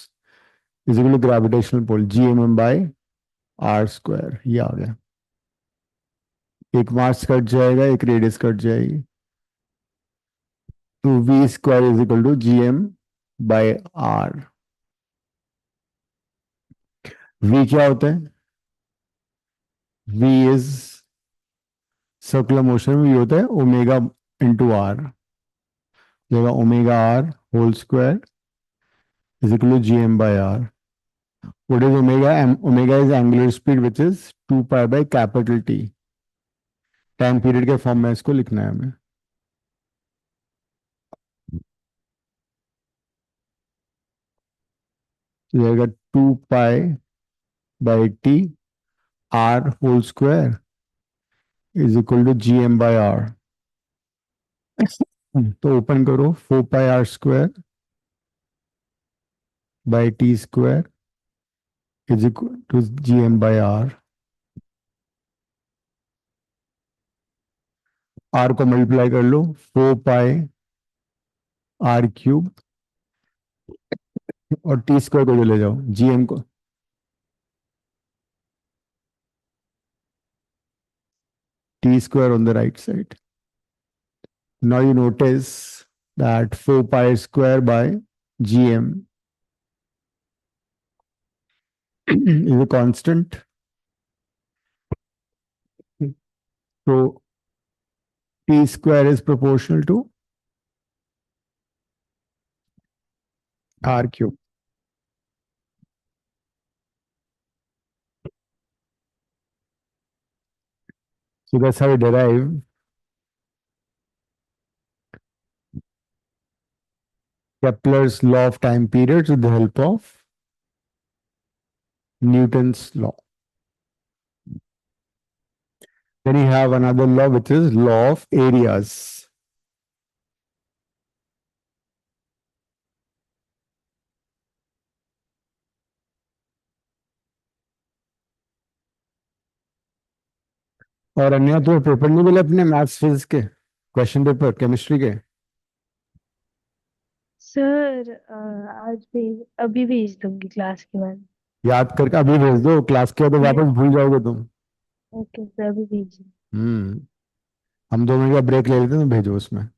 is equal to gravitational pull gmm by r square. ये आ गया. एक मास कट जाएगा, एक रेडियस कट जाएगी. तो v square is equal to gm by r. v क्या होता है? v इज सर्कुलर मोशन में v होता है ओमेगा इंटू आर. जगह omega R whole square is equal to gm by r. What is omega? Omega is angular speed which is 2 pi by capital T. Time period के form में इसको लिखना है हमें. तो जाएगा 2 pi by T R whole square is equal to G M by R. तो open करो 4 pi R square by T square is equal to G M by R. R को मल्टीप्लाई कर लो 4 पाई आर क्यूब और T square को जो ले जाओ जी एम को. T square on the right side. Now you notice that 4 pi square by gm is a constant. So t square is proportional to r cube. So that's how we derive Kepler's law of time periods with the help of Newton's law. Then you have another law which is law of areas. और अन्य तो paper नहीं मिले अपने maths physics के question paper chemistry के. Sir आज भेज अभी भेज दूंगी क्लास के बाद। याद करके अभी भेज दो, क्लास के बाद तो यस। वापस भूल जाओगे तुम. ओके सर अभी भेज। हम्म. हम 2 मिनट का ब्रेक ले लेते हैं तो भेजो उसमें.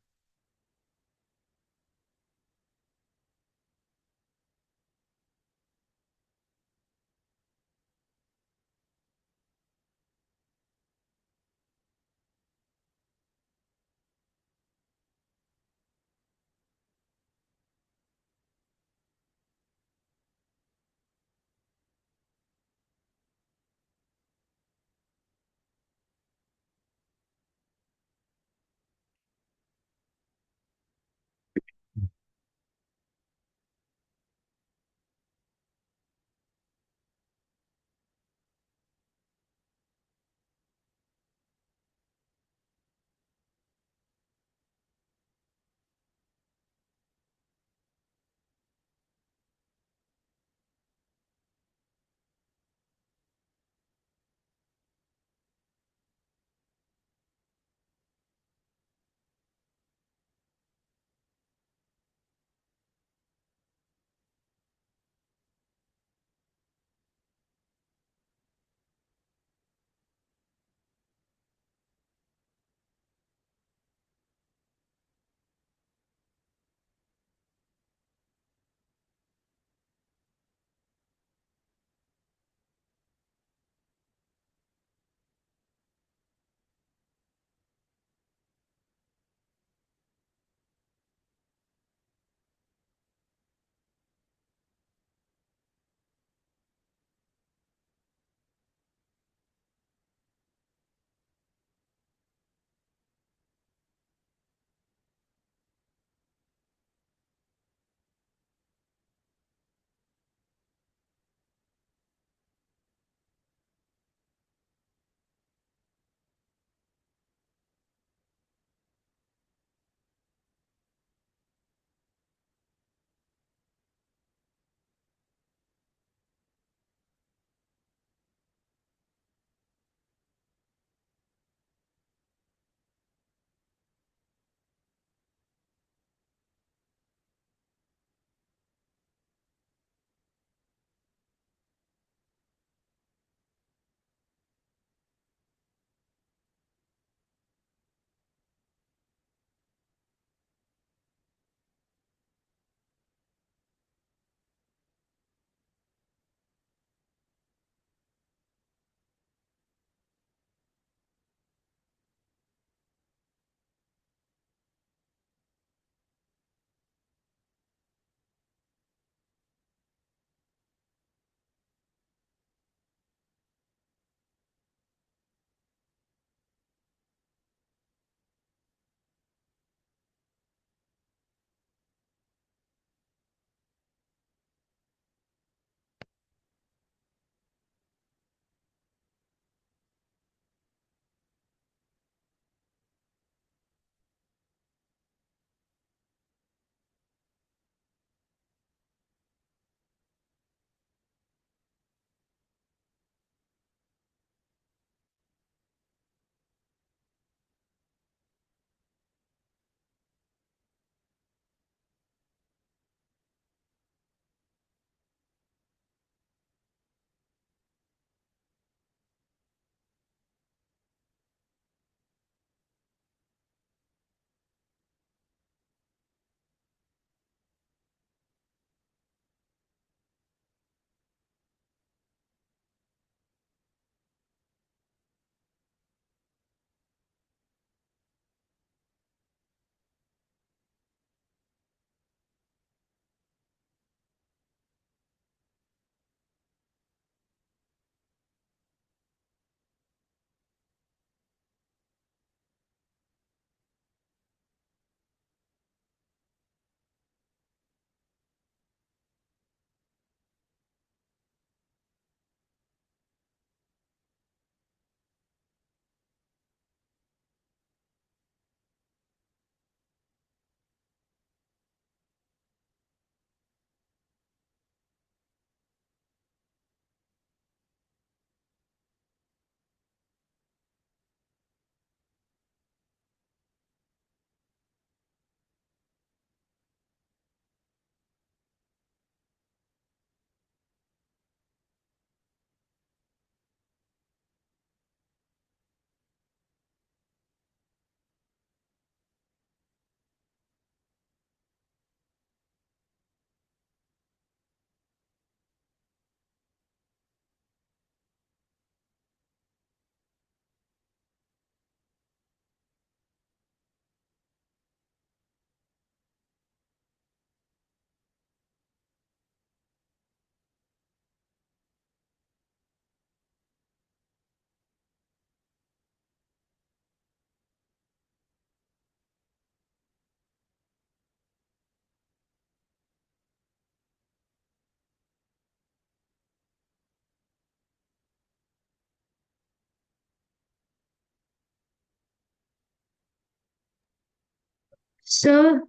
Sir,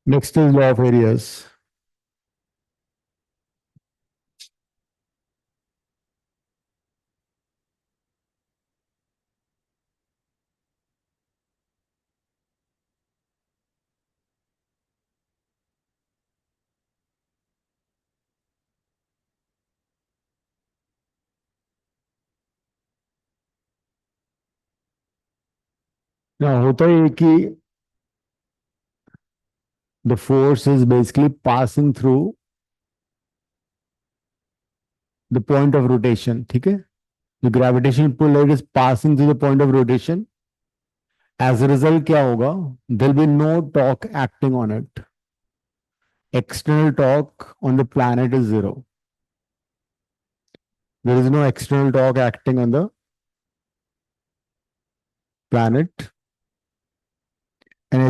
next is law of areas. ना होता है कि the force is basically passing through the point of rotation. ठीक है. The gravitational pull is passing through the point of rotation. As a result क्या होगा? There will be no torque acting on it. External torque on the planet is zero. There is no external torque acting on the planet. And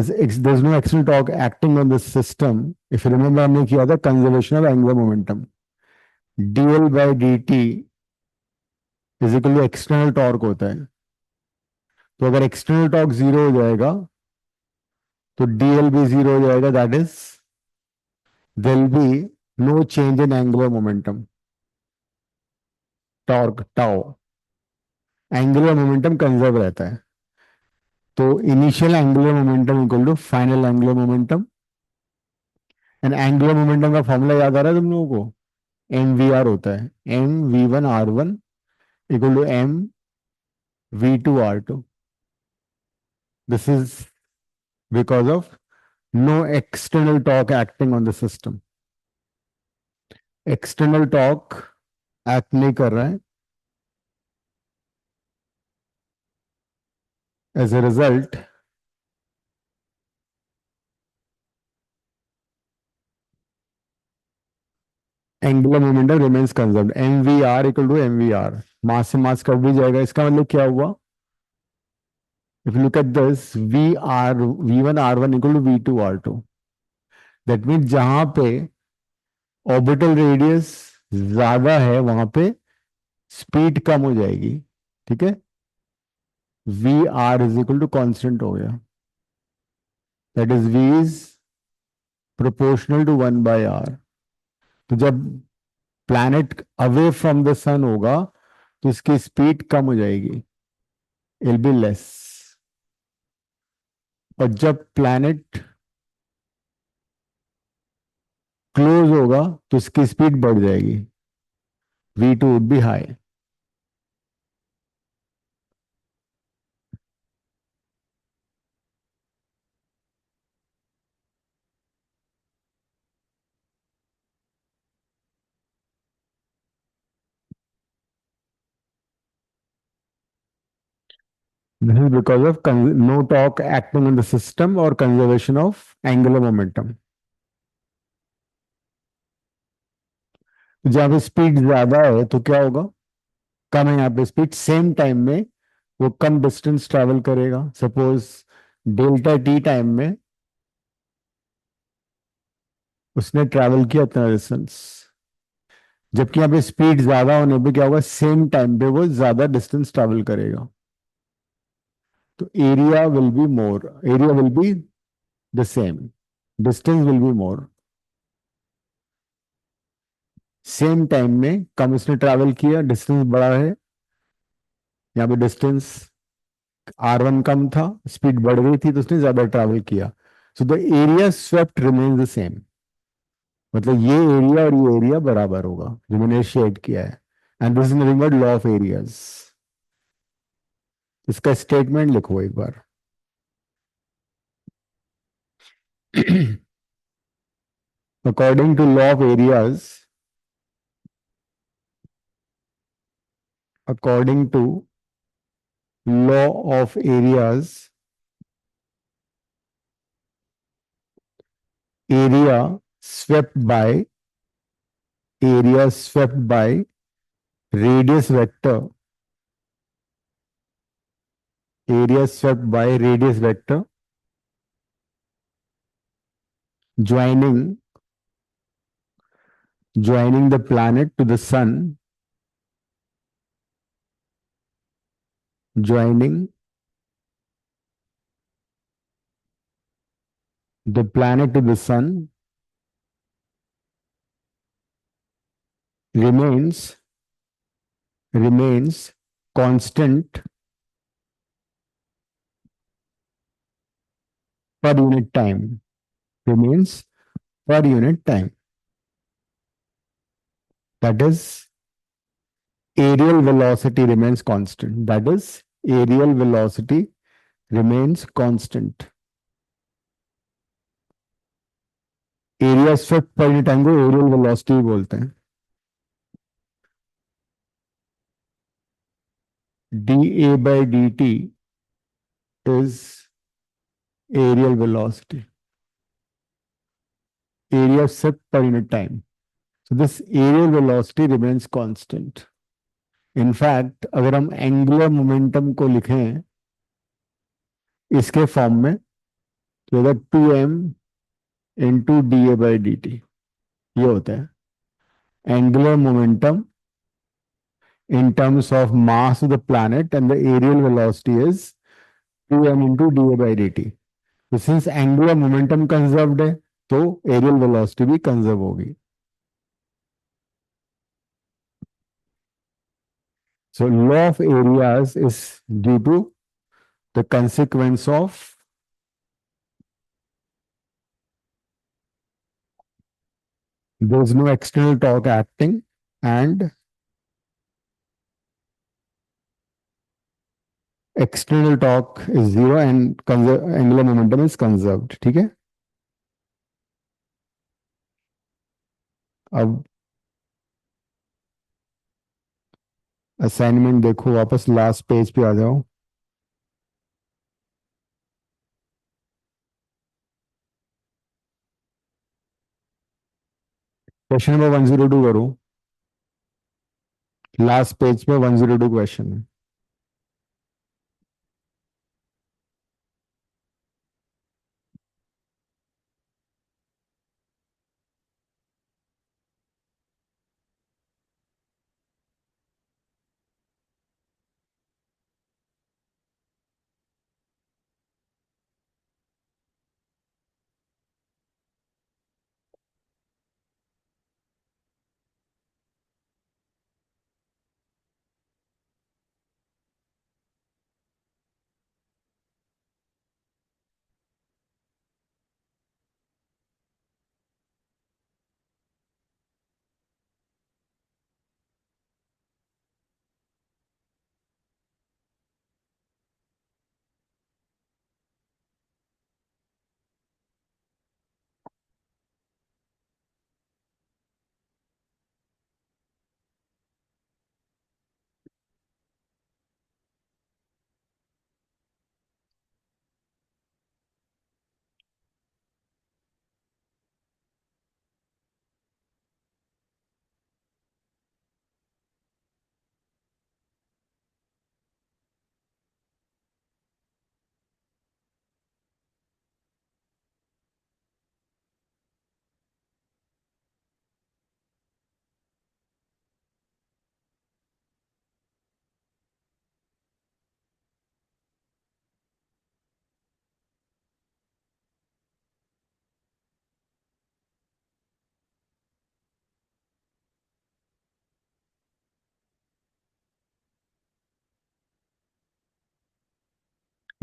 there's no external torque acting on the system. If you remember हमने किया था conservation of angular momentum. dl by dt is equal to external torque होता है. तो अगर external torque zero हो जाएगा तो डीएल भी जीरो हो जाएगा. That is there will be no change in angular momentum. Torque tau angular momentum conserve रहता है. तो initial angular momentum equal to final angular momentum. And angular momentum का फॉर्मूला याद आ रहा है तुम लोगों को? एम वी आर होता है. M V one R one equal to M V two R two. This is because of no external torque acting on the system. External torque act नहीं कर रहा है. As a result angular momentum remains conserved. M V R equal to M V R. Mass से mass cut भी जाएगा. इसका मतलब क्या हुआ? If you look at this V one R one equal to we two R two. That mean जहां पे orbital radius ज्यादा है वहां पे स्पीड कम हो जाएगी. ठीक है. V R is equal to constant हो गया. That is V is proportional to one by R. तो जब planet away from the sun होगा तो इसकी स्पीड कम हो जाएगी. It'll be less. और जब प्लैनेट क्लोज होगा तो इसकी स्पीड बढ़ जाएगी. V two would be high. This is because of no torque acting on the system or conservation of angular momentum. जहाँ पे स्पीड ज्यादा है तो क्या होगा, कम है यहाँ पे स्पीड, सेम टाइम में वो कम डिस्टेंस ट्रैवल करेगा। सपोज डेल्टा टी टाइम में उसने ट्रैवल किया इतना डिस्टेंस, जबकि यहाँ पे स्पीड ज्यादा होने पे क्या होगा, सेम टाइम पे वो ज्यादा डिस्टेंस ट्रैवल करेगा। तो area will be the same, distance will be more. Same time में कम इसने ट्रैवल किया, डिस्टेंस बड़ा है, यहाँ पे डिस्टेंस R1 कम था, स्पीड बढ़ गई थी तो उसने ज्यादा ट्रैवल किया। So the area swept remains the same, मतलब ये एरिया और ये एरिया बराबर होगा जो मैंने शेड किया है। And this is nothing but law of areas. इसका स्टेटमेंट लिखो एक बार। According to law of areas, according to law of areas, area swept by area swept by radius vector, area swept by radius vector joining joining the planet to the sun, joining the planet to the sun remains remains constant per unit time, remains per unit time. That is, aerial velocity remains constant. That is, aerial velocity remains constant. Area swept per unit time को areal velocity बोलते हैं। D A by D T is areal velocity, area swept per unit time. So this areal velocity remains constant. In fact अगर हम angular momentum को लिखें इसके form में तो होगा 2m into D A by D T, ये होता है angular momentum in terms of mass of the planet, and the aerial velocity is 2m into dA by dt. तो सिंस एंगुलर मोमेंटम कंजर्व्ड है तो areal velocity भी conserve होगी। So law of areas is due to the consequence of there is no external torque acting and external torque is zero and angular momentum is conserved। ठीक है, अब assignment देखो, वापस last page पे आ जाओ। Question number 102 करो, last page पे 102 question है।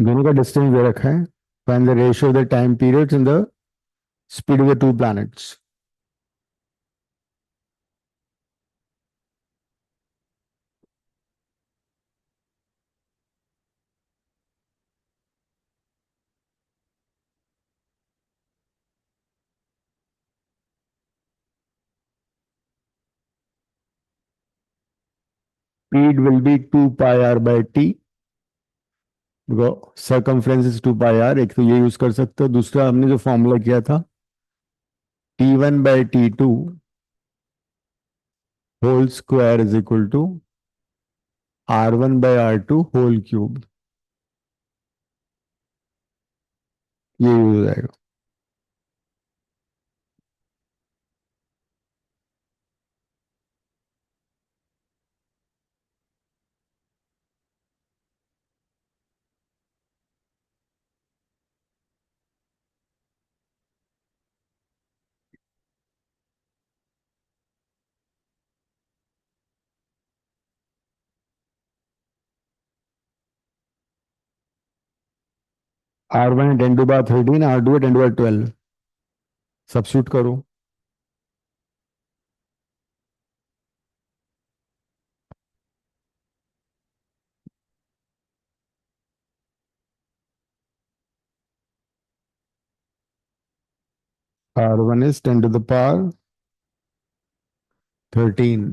दोनों का डिस्टेंस दे रखा है. Find the ratio of the time periods in the speed of the two planets. Speed will be 2 pi r by t. Circumference is 2 pi r. एक तो ये यूज कर सकते हो. दूसरा हमने जो फॉर्मूला किया था t1 by t2 whole square is equal to r1 by r2 whole cube. ये यूज हो जाएगा. r1 है 10 to the power 13, r2 है 10 to the power 12. सब्स्टिट्यूट करो. r1 is 10 to the power 13.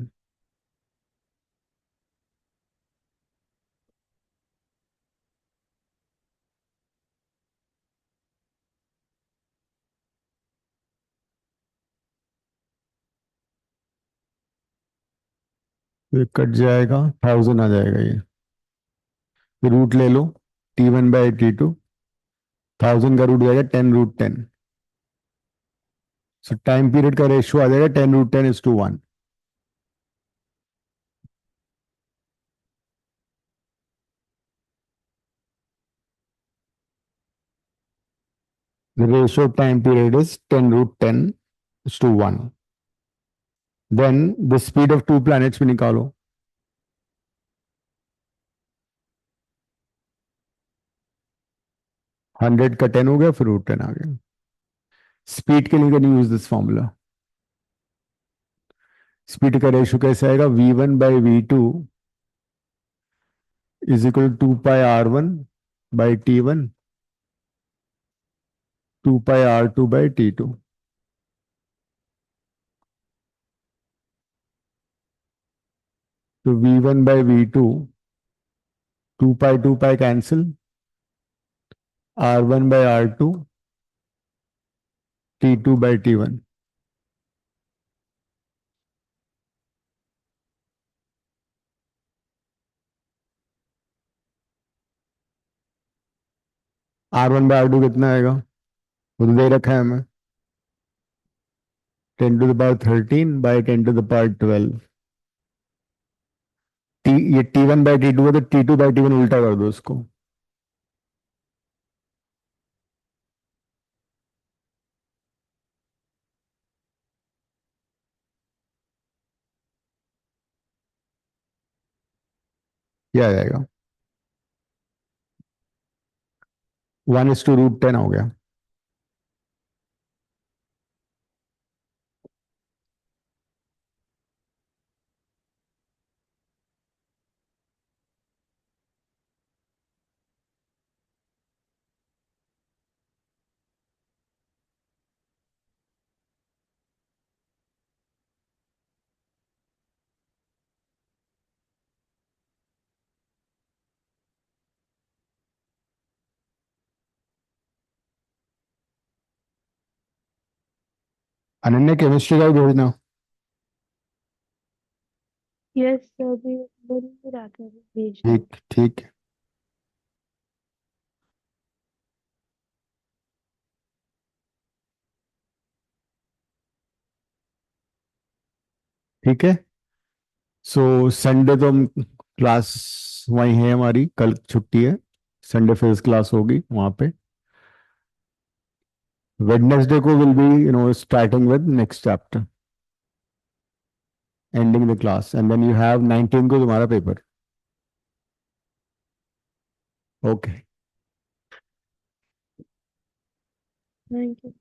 ये कट जाएगा, 1000 आ जाएगा. ये रूट ले लो. t1 by t2. 1000 का रूट जाएगा 10√10. सो टाइम पीरियड का रेशियो आ जाएगा 10√10:1. The ratio of time period is 10√10:1. Then the speed of two planets भी निकालो. 100 का 10 हो गया, फिर √10 आ गया. स्पीड के लिए can use this formula. Speed का रेशियो कैसे आएगा? v1/v2 is equal to 2 pi r1/t1 2 pi r2/t2. तो v1/v2 2 pi cancel. r1/r2 t2/t1. r1/r2 कितना आएगा? वो तो दे रखा है हमें. 10 to the power 13/10 to the power 12. ये t1/t2 है, तो t2/t1 उल्टा कर दो उसको. क्या आ जाएगा? 1:√10 हो गया. अनन्या केमिस्ट्री का भी भेजना. यस अभी बोल ही रहा था भेज दो। ठीक ठीक. ठीक है. सो संडे तो हम क्लास वही है हमारी, कल छुट्टी है. संडे फिजिक्स क्लास होगी वहां पे. वेडनेसडे को will be starting with next chapter, ending the class, and then you have 19 को तुम्हारा पेपर. ओके. Thank you.